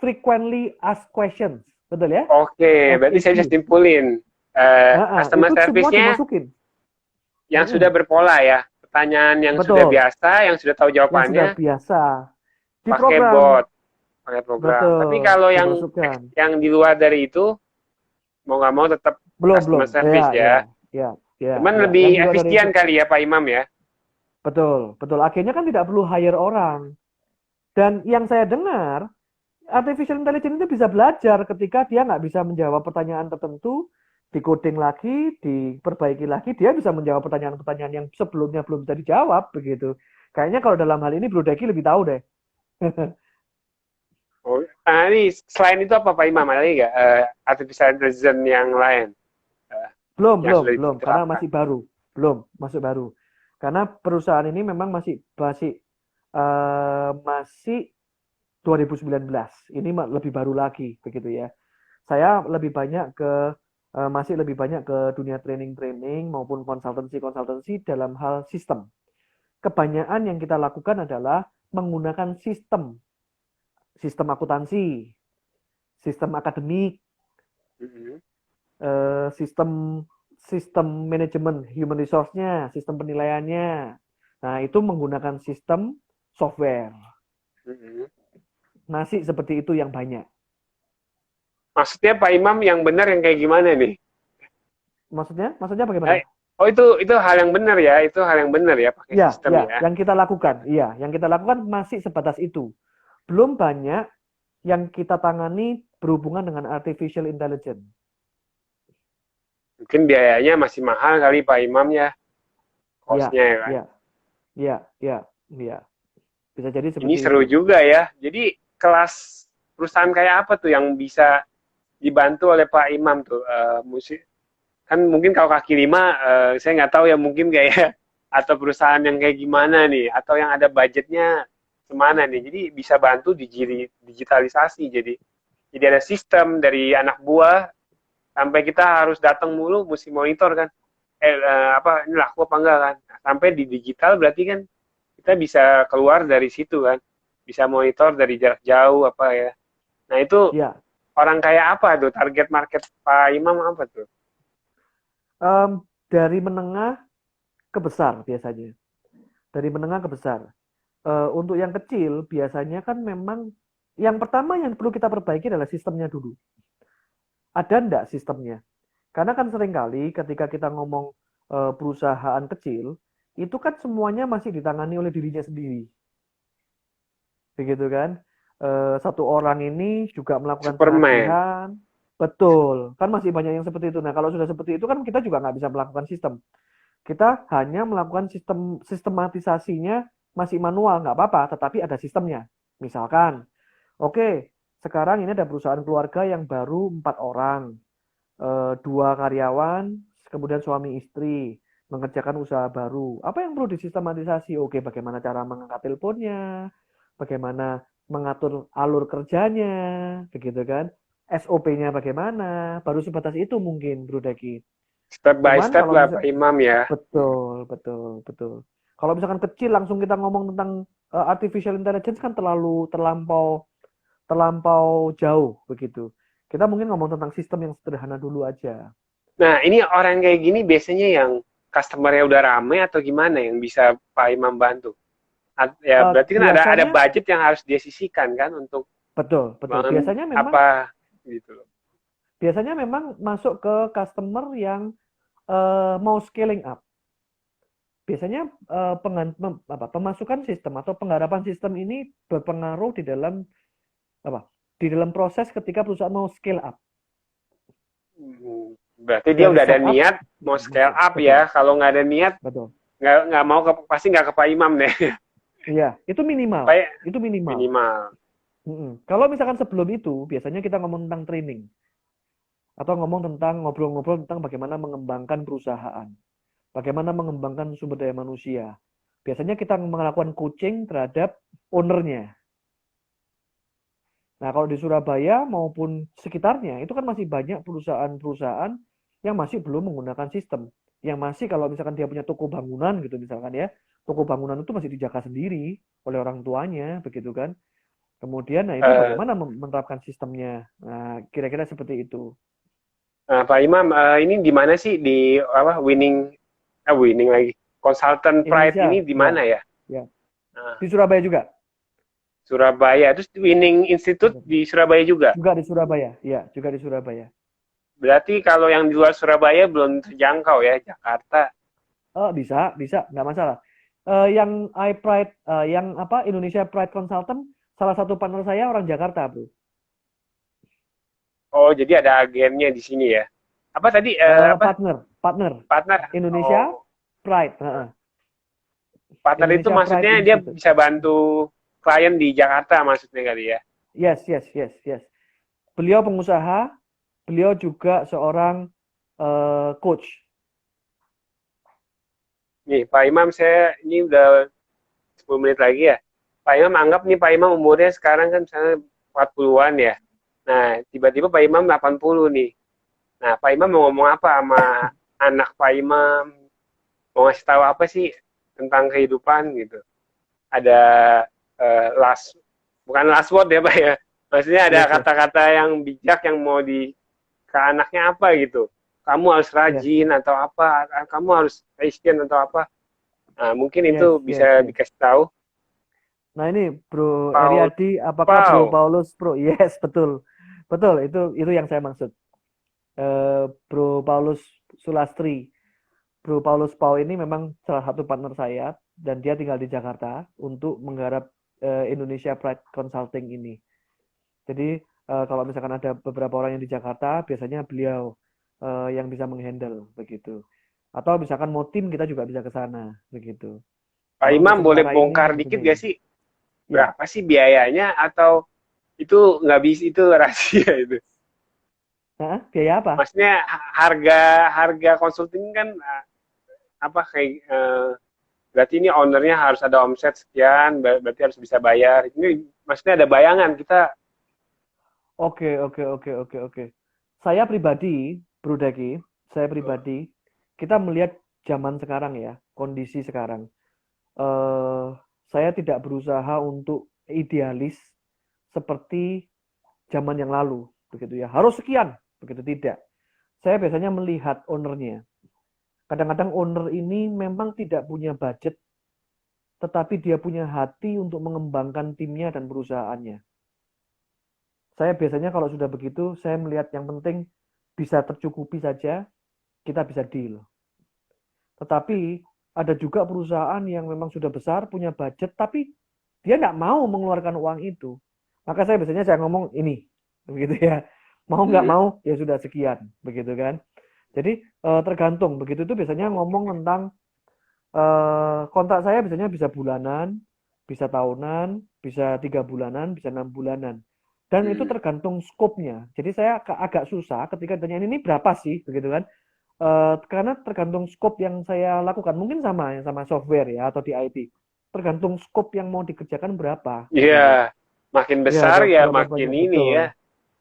frequently asked questions, betul ya? Oke, berarti saya bisa simpulin. Customer itu semua service-nya dimasukin. yang sudah berpola ya. Pertanyaan yang sudah biasa, yang sudah tahu jawabannya. Yang sudah biasa. Pakai bot, pakai program. Betul, tapi kalau yang di luar dari itu, mau nggak mau tetap customer service ya. Cuman lebih efisien kali ya Pak Imam ya. Betul. Akhirnya kan tidak perlu hire orang. Dan yang saya dengar, artificial intelligence itu bisa belajar ketika dia nggak bisa menjawab pertanyaan tertentu, di-coding lagi, diperbaiki lagi, dia bisa menjawab pertanyaan-pertanyaan yang sebelumnya belum bisa dijawab, begitu. Kayaknya kalau dalam hal ini Bro Daki lebih tahu deh. Ini selain itu apa Pak Imam? Ada lagi nggak artificial intelligence yang lain? Belum, karena masih baru. Masih baru. Karena perusahaan ini memang masih 2019. Ini lebih baru lagi, begitu ya. Saya masih lebih banyak ke dunia training maupun konsultansi dalam hal sistem. Kebanyakan yang kita lakukan adalah menggunakan sistem akuntansi, sistem akademik, sistem manajemen human resource-nya, sistem penilaiannya. Nah, itu menggunakan sistem software. Masih seperti itu yang banyak. Maksudnya Pak Imam yang benar yang kayak gimana nih? Maksudnya bagaimana? Oh itu hal yang benar ya, pakai sistem ya. Yang kita lakukan masih sebatas itu. Belum banyak yang kita tangani berhubungan dengan artificial intelligence. Mungkin biayanya masih mahal kali Pak Imam ya, cost-nya ya kan? Iya. Bisa jadi seperti ini seru itu juga ya. Jadi kelas perusahaan kayak apa tuh yang bisa dibantu oleh Pak Imam tuh? Kan mungkin kalau kaki lima, saya nggak tahu ya, mungkin kayak atau perusahaan yang kayak gimana nih, atau yang ada budgetnya kemana nih. Jadi bisa bantu digitalisasi. Jadi ada sistem dari anak buah sampai kita harus datang mulu, mesti monitor kan. Ini laku apa enggak kan? Sampai di digital berarti kan kita bisa keluar dari situ kan, bisa monitor dari jarak jauh apa ya. Nah itu orang kayak apa tuh target market Pak Imam apa tuh? Dari menengah ke besar biasanya. Untuk yang kecil biasanya kan memang yang pertama yang perlu kita perbaiki adalah sistemnya dulu. Ada enggak sistemnya? Karena kan seringkali ketika kita ngomong perusahaan kecil, itu kan semuanya masih ditangani oleh dirinya sendiri, begitu kan? Satu orang ini juga melakukan Superman. penagihan, betul, kan masih banyak yang seperti itu. Nah, kalau sudah seperti itu kan kita juga nggak bisa melakukan sistem. Kita hanya melakukan sistematisasinya masih manual, nggak apa-apa, tetapi ada sistemnya. Misalkan, oke, sekarang ini ada perusahaan keluarga yang baru 4 orang, dua karyawan, kemudian suami istri mengerjakan usaha baru. Apa yang perlu disistematisasi? Oke, bagaimana cara mengangkat teleponnya, bagaimana mengatur alur kerjanya, begitu kan? SOP-nya bagaimana? Baru sebatas itu mungkin, Bro Daki. Step by Cuman step kalau lah misal Pak Imam ya. betul, betul, betul. Kalau misalkan kecil langsung kita ngomong tentang artificial intelligence kan terlampau terlampau jauh begitu. Kita mungkin ngomong tentang sistem yang sederhana dulu aja. Nah, ini orang kayak gini biasanya yang customer-nya udah rame atau gimana yang bisa Pak Imam bantu? Ya berarti kan ada Biasanya budget yang harus dia sisihkan kan untuk betul, betul. bangun apa gitu loh. Biasanya memang masuk ke customer yang mau scaling up. Biasanya pemasukan sistem atau penggarapan sistem ini berpengaruh apa? Di dalam proses ketika perusahaan mau scale up. Berarti dia Dari udah ada setup niat mau scale masuk. up Betul, ya. Kalau nggak ada niat betul. nggak mau pasti nggak ke Pak Imam deh. Iya, itu minimal. Pak Itu minimal. minimal. Kalau misalkan sebelum itu, biasanya kita ngomong tentang training. Atau ngomong tentang ngobrol-ngobrol tentang bagaimana mengembangkan perusahaan. Bagaimana mengembangkan sumber daya manusia. Biasanya kita melakukan coaching terhadap ownernya. Nah, kalau di Surabaya maupun sekitarnya, itu kan masih banyak perusahaan-perusahaan yang masih belum menggunakan sistem. Yang masih kalau misalkan dia punya toko bangunan gitu misalkan ya, toko bangunan itu masih dijaga sendiri oleh orang tuanya, begitu kan. Kemudian, nah itu Eh, bagaimana menerapkan sistemnya. Nah, kira-kira seperti itu. Pak Imam, ini di mana sih di apa winning lagi Consultant Pride Indonesia, ini di ya, mana ya? ya. Nah, Di Surabaya juga. Surabaya. Terus Winning Institute di Surabaya juga. Juga di Surabaya, ya, juga di Surabaya. Berarti kalau yang di luar Surabaya belum terjangkau ya, Jakarta. Oh, bisa, bisa, nggak masalah. Yang iPride, yang apa Indonesia Pride Consultant, salah satu partner saya orang Jakarta, bro. Oh, jadi ada agennya di sini ya. Apa tadi apa Partner partner? Indonesia Oh, Pride, heeh. partner itu Indonesia Pride maksudnya dia Institute. bisa bantu klien di Jakarta maksudnya kali ya. Yes, yes, yes, yes. Beliau pengusaha, beliau juga seorang coach. Nih, Pak Imam saya ini udah 10 menit lagi ya. Pak Imam anggap nih Pak Imam umurnya sekarang kan misalnya 40-an ya. Nah, tiba-tiba Pak Imam 80 nih. Nah, Pak Imam mau ngomong apa sama anak Pak Imam? Mau ngasih tahu apa sih tentang kehidupan gitu? Ada last, bukan last word ya Pak ya. Maksudnya ada Yes, yes, kata-kata yang bijak yang mau di ke anaknya apa gitu. Kamu harus yes, rajin atau apa, kamu harus Christian atau apa. Nah, mungkin yes, itu yes, bisa yes. dikasih tahu. Nah ini Bro Paul, Eriadi, apakah Bro Paul. Paulus Pro? Yes, betul, betul. Itu yang saya maksud. Bro Paulus Sulastri. Bro Paulus Pau ini memang salah satu partner saya dan dia tinggal di Jakarta untuk menggarap Indonesia Pride Consulting ini. Jadi kalau misalkan ada beberapa orang yang di Jakarta, biasanya beliau yang bisa menghandle begitu. Atau misalkan mau tim kita juga bisa ke sana begitu. Pak Karena untuk Imam boleh sementara ini bongkar dikit tentunya gak ya. sih Ya. berapa sih biayanya atau itu nggak bisa itu rahasia itu. Nah, biaya apa? Maksudnya harga harga konsulting kan apa kayak berarti ini ownernya harus ada omset sekian, berarti harus bisa bayar. Ini maksudnya ada bayangan kita. Oke, oke, oke, oke, oke. Saya pribadi, Bro Daki, saya pribadi, kita melihat zaman sekarang ya, kondisi sekarang. eh saya tidak berusaha untuk idealis seperti zaman yang lalu, begitu ya. Harus sekian, begitu tidak. Saya biasanya melihat ownernya. Kadang-kadang owner ini memang tidak punya budget, tetapi dia punya hati untuk mengembangkan timnya dan perusahaannya. Saya biasanya kalau sudah begitu, saya melihat yang penting bisa tercukupi saja, kita bisa deal. Tetapi ada juga perusahaan yang memang sudah besar, punya budget, tapi dia nggak mau mengeluarkan uang itu. Maka saya ngomong ini, begitu ya. Mau nggak Hmm. mau, ya sudah sekian, begitu kan. Jadi tergantung, begitu itu biasanya ngomong tentang kontrak saya biasanya bisa bulanan, bisa tahunan, bisa 3 bulanan, bisa 6 bulanan. Dan itu Hmm. tergantung skopnya. Jadi saya agak susah ketika tanya ini berapa sih, begitu kan? Karena tergantung skop yang saya lakukan. Mungkin sama yang sama software ya atau di IT. Tergantung skop yang mau dikerjakan berapa, begitu. Iya, makin Ya, besar ya berapa makin banyak, ini ya. betul,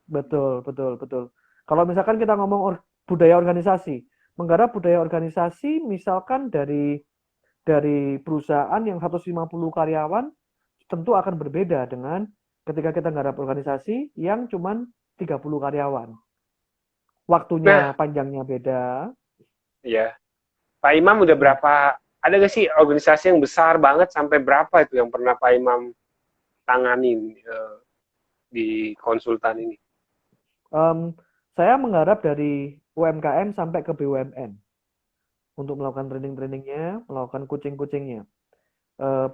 betul, betul, betul. Kalau misalkan kita ngomong budaya organisasi, menggarap budaya organisasi, misalkan dari perusahaan yang 150 karyawan, tentu akan berbeda dengan ketika kita nggarap organisasi yang cuman 30 karyawan. Waktunya Nah, panjangnya beda. ya. Pak Imam udah Mm-mm. berapa, ada gak sih organisasi yang besar banget sampai berapa itu yang pernah Pak Imam tanganin di konsultan ini? Em, saya menggarap dari UMKM sampai ke BUMN untuk melakukan training-trainingnya, melakukan coaching-coachingnya.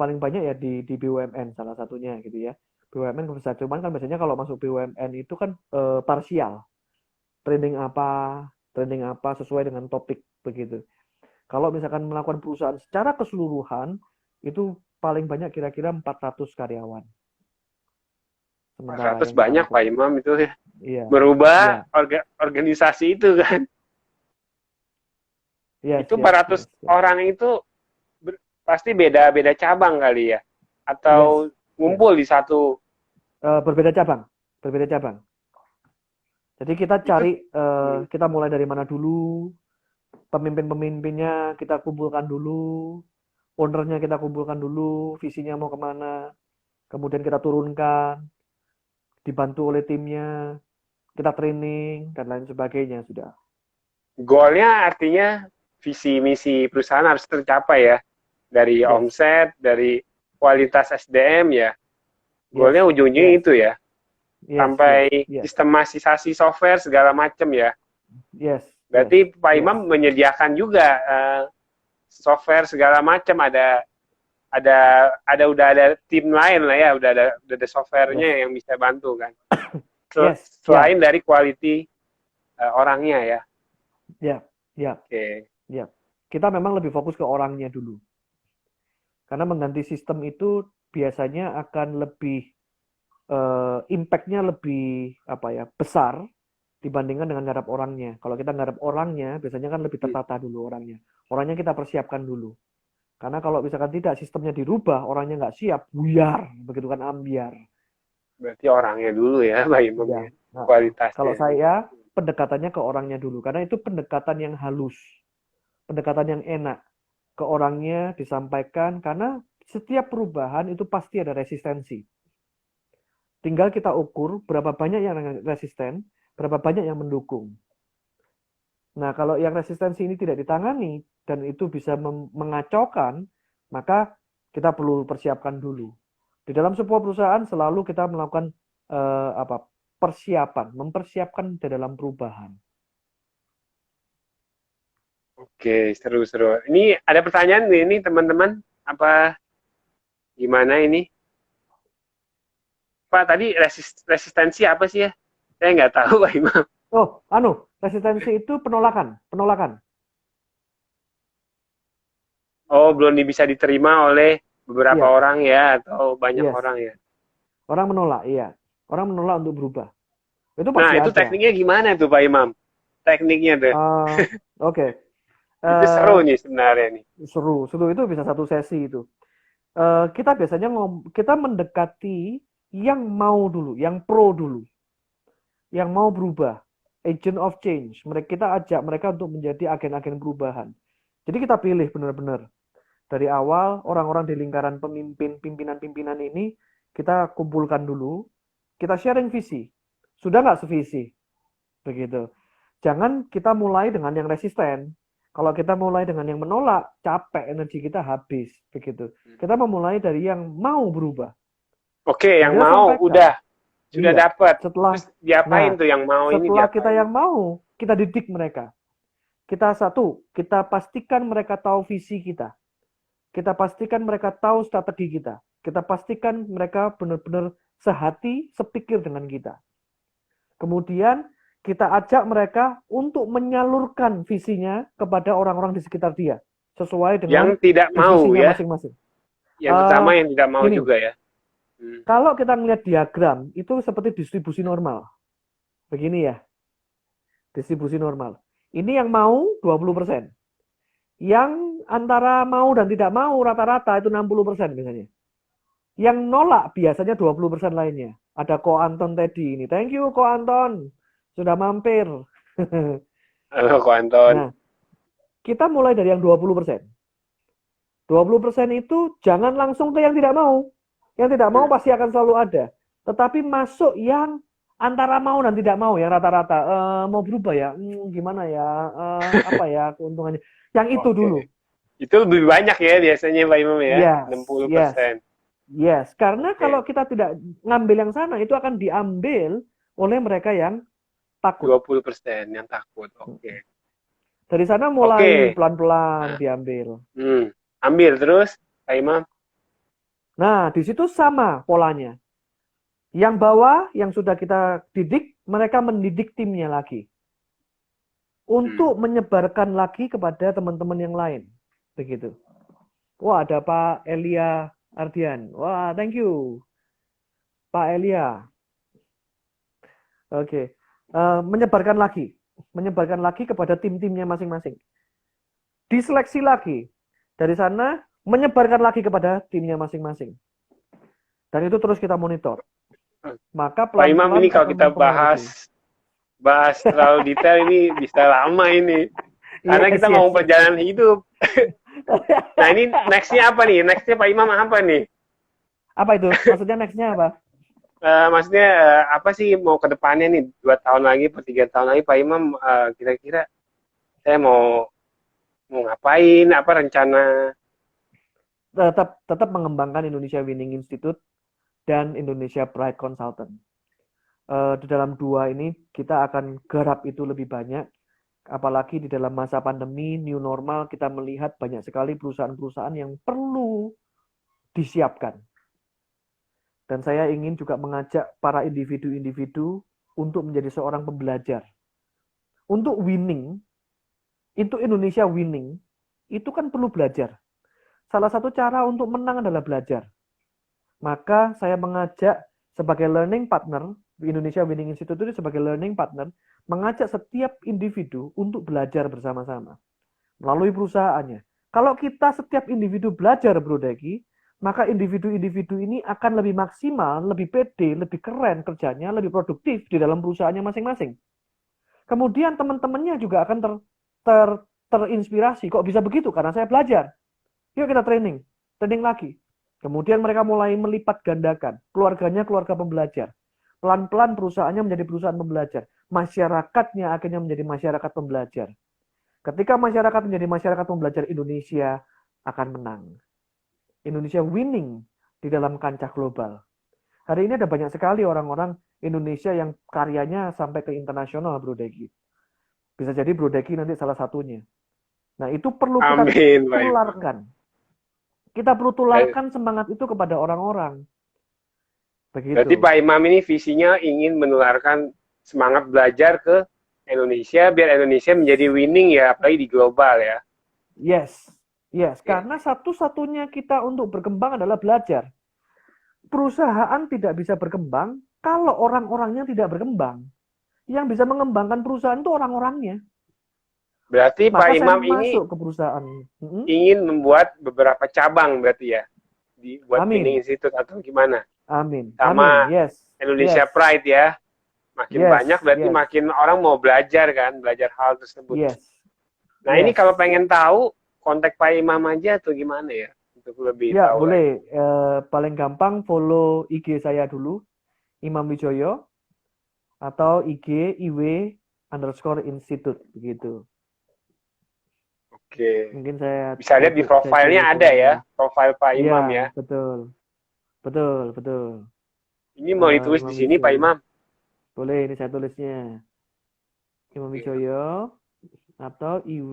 Paling banyak ya di BUMN salah satunya gitu ya. BUMN besar, cuman kan biasanya kalau masuk BUMN itu kan parsial, training apa, training apa sesuai dengan topik begitu. Kalau misalkan melakukan perusahaan secara keseluruhan itu paling banyak kira-kira 400 karyawan sementara 400 yang kita banyak Pak lakukan. Imam itu ya. Iya, iya, Merubah organisasi itu kan. yes, Itu yes, 400 yes, yes, orang itu pasti beda-beda cabang kali ya. yes, Atau yes. ngumpul di satu. Berbeda cabang, berbeda cabang. Jadi kita Itu cari, hmm, kita mulai dari mana dulu, pemimpin-pemimpinnya kita kumpulkan dulu, ownernya kita kumpulkan dulu, visinya mau kemana, kemudian kita turunkan, dibantu oleh timnya, kita training, dan lain sebagainya sudah. goalnya artinya visi misi perusahaan harus tercapai ya. Dari Yes, omset, dari kualitas SDM ya. yes, Goalnya ujungnya yes, itu ya. yes, yes, Sampai yes, sistematisasi software segala macam ya. yes, yes, Berarti Pak yes, Imam menyediakan juga software segala macam, ada udah ada tim lain lah ya, udah ada yes, softwarenya yang bisa bantu kan. yes, ya, Selain dari quality orangnya ya. ya, ya, Oke. ya. Kita memang lebih fokus ke orangnya dulu. Karena mengganti sistem itu biasanya akan lebih impact-nya lebih apa ya besar dibandingkan dengan garap orangnya. Kalau kita garap orangnya, biasanya kan lebih Hmm. tertata dulu orangnya. Orangnya kita persiapkan dulu. Karena kalau misalkan tidak sistemnya dirubah, orangnya nggak siap, buyar, begitu kan ambiar. Berarti orangnya dulu ya, Pak Imam Ya. ya. Nah, kalau Kualitasnya dulu. saya pendekatannya ke orangnya dulu, karena itu pendekatan yang halus, pendekatan yang enak ke orangnya disampaikan, karena setiap perubahan itu pasti ada resistensi. Tinggal kita ukur berapa banyak yang resisten, berapa banyak yang mendukung. Nah, kalau yang resistensi ini tidak ditangani dan itu bisa mengacaukan, maka kita perlu persiapkan dulu. Di dalam sebuah perusahaan selalu kita melakukan apa? Persiapan, mempersiapkan di dalam perubahan. Oke, seru-seru. Ini ada pertanyaan nih, ini teman-teman. Apa gimana ini? Pak, tadi resistensi apa sih ya? Saya nggak tahu, Pak Imam. Oh, resistensi itu penolakan, penolakan. Oh, belum bisa diterima oleh beberapa Iya, orang ya, atau banyak yes. orang ya. Orang menolak, iya. Orang menolak untuk berubah. Itu Nah, pasti itu ada. tekniknya gimana tuh, Pak Imam? Tekniknya tuh. Oke. Itu Eh, seru nih sebenarnya nih. seru, seru itu bisa satu sesi itu. Kita biasanya kita mendekati yang mau dulu, yang pro dulu, yang mau berubah, agent of change. Kita ajak mereka untuk menjadi agen-agen perubahan. Jadi kita pilih benar-benar dari awal orang-orang di lingkaran pimpinan-pimpinan ini kita kumpulkan dulu, kita sharing visi. Sudah nggak sevisi? Begitu. Jangan kita mulai dengan yang resisten. Kalau kita mulai dengan yang menolak, capek, energi kita habis. Begitu. Kita memulai dari yang mau berubah. Oke, Dan yang kita mau sampaikan. udah sudah Iya. dapat. Setelah, Terus diapain nah, tuh yang mau ini setelah kita diapain? yang mau, kita didik mereka. Kita pastikan mereka tahu visi kita. Kita pastikan mereka tahu strategi kita. Kita pastikan mereka benar-benar sehati, sepikir dengan kita. Kemudian kita ajak mereka untuk menyalurkan visinya kepada orang-orang di sekitar dia, sesuai dengan Yang tidak mau divisinya ya, masing-masing. yang terutama yang tidak mau Gini, juga ya. kalau kita melihat diagram, itu seperti distribusi normal. Begini ya, distribusi normal. Ini yang mau 20%. Yang antara mau dan tidak mau rata-rata itu 60% biasanya. Yang nolak biasanya 20% lainnya. Ada Ko Anton tadi ini. Thank you Ko Anton. Sudah mampir. Halo Ko Anton. Nah, kita mulai dari yang 20%. 20% itu jangan langsung ke yang tidak mau. Yang tidak mau pasti akan selalu ada. Tetapi masuk yang antara mau dan tidak mau ya rata-rata. Mau berubah ya? Gimana ya? Apa ya keuntungannya? Yang itu dulu. Itu lebih banyak ya biasanya Pak Imam ya? Yes, 60%. Yes, karena kalau kita tidak ngambil yang sana, itu akan diambil oleh mereka yang takut. 20% yang takut, oke. Dari sana mulai pelan-pelan diambil. Ambil terus, Pak Imam. Nah, di situ sama polanya. Yang bawah, yang sudah kita didik, mereka mendidik timnya lagi. Untuk menyebarkan lagi kepada teman-teman yang lain. Begitu. Wah, ada Pak Elia Ardian. Wah, thank you. Pak Elia. Oke. Menyebarkan lagi kepada tim-timnya masing-masing. Diseleksi lagi. Dari sana, menyebarkan lagi kepada timnya masing-masing. Dan itu terus kita monitor. Maka Pak Imam ini kalau kita bahas terlalu detail ini bisa lama ini. Karena kita mau perjalanan hidup. Nah ini nextnya apa nih? Nextnya Pak Imam apa nih? Apa itu? Maksudnya nextnya apa? Maksudnya apa sih mau ke depannya nih? 2 tahun lagi, 3 tahun lagi Pak Imam kira-kira saya mau ngapain? Apa rencana? Tetap mengembangkan Indonesia Winning Institute dan Indonesia Pride Consultant. Di dalam 2 ini kita akan garap itu lebih banyak. Apalagi di dalam masa pandemi, new normal, kita melihat banyak sekali perusahaan-perusahaan yang perlu disiapkan. Dan saya ingin juga mengajak para individu-individu untuk menjadi seorang pembelajar. Untuk winning, itu Indonesia winning, itu kan perlu belajar. Salah satu cara untuk menang adalah belajar. Maka saya mengajak sebagai learning partner, Indonesia Winning Institute itu sebagai learning partner, mengajak setiap individu untuk belajar bersama-sama melalui perusahaannya. Kalau kita setiap individu belajar, Bro Deki, maka individu-individu ini akan lebih maksimal, lebih pede, lebih keren kerjanya, lebih produktif di dalam perusahaannya masing-masing. Kemudian teman-temannya juga akan terinspirasi. Kok bisa begitu? Karena saya belajar. Yuk kita training lagi. Kemudian mereka mulai melipat gandakan. Keluarganya keluarga pembelajar. Pelan-pelan perusahaannya menjadi perusahaan pembelajar. Masyarakatnya akhirnya menjadi masyarakat pembelajar. Ketika masyarakat menjadi masyarakat pembelajar, Indonesia akan menang. Indonesia winning di dalam kancah global. Hari ini ada banyak sekali orang-orang Indonesia yang karyanya sampai ke internasional, Bro Deki. Bisa jadi Bro Deki nanti salah satunya. Nah, itu perlu kita tularkan. Kita perlu tularkan semangat itu kepada orang-orang. Begitu. Berarti Pak Imam ini visinya ingin menularkan semangat belajar ke Indonesia, biar Indonesia menjadi winning ya, apalagi di global ya. Yes. Karena satu-satunya kita untuk berkembang adalah belajar. Perusahaan tidak bisa berkembang kalau orang-orangnya tidak berkembang. Yang bisa mengembangkan perusahaan itu orang-orangnya. Berarti Maka Pak Imam saya ini masuk ke perusahaan. Ingin membuat beberapa cabang berarti ya, buat Winning Institute atau gimana? Amin. Sama Yes. Indonesia Pride ya. Makin banyak berarti makin orang mau belajar kan, belajar hal tersebut. Nah ini kalau pengen tahu, kontak Pak Imam aja atau gimana ya? Untuk lebih tahu. Ya boleh. Paling gampang follow IG saya dulu, Imam Wijoyo, atau IG IW_Institute begitu. Oke. Mungkin saya bisa lihat di profilnya ada ya, profil Pak Imam ya. Betul. Ini mau ditulis di sini Pak Imam? Boleh, ini saya tulisnya. Imam Wijoyo atau IW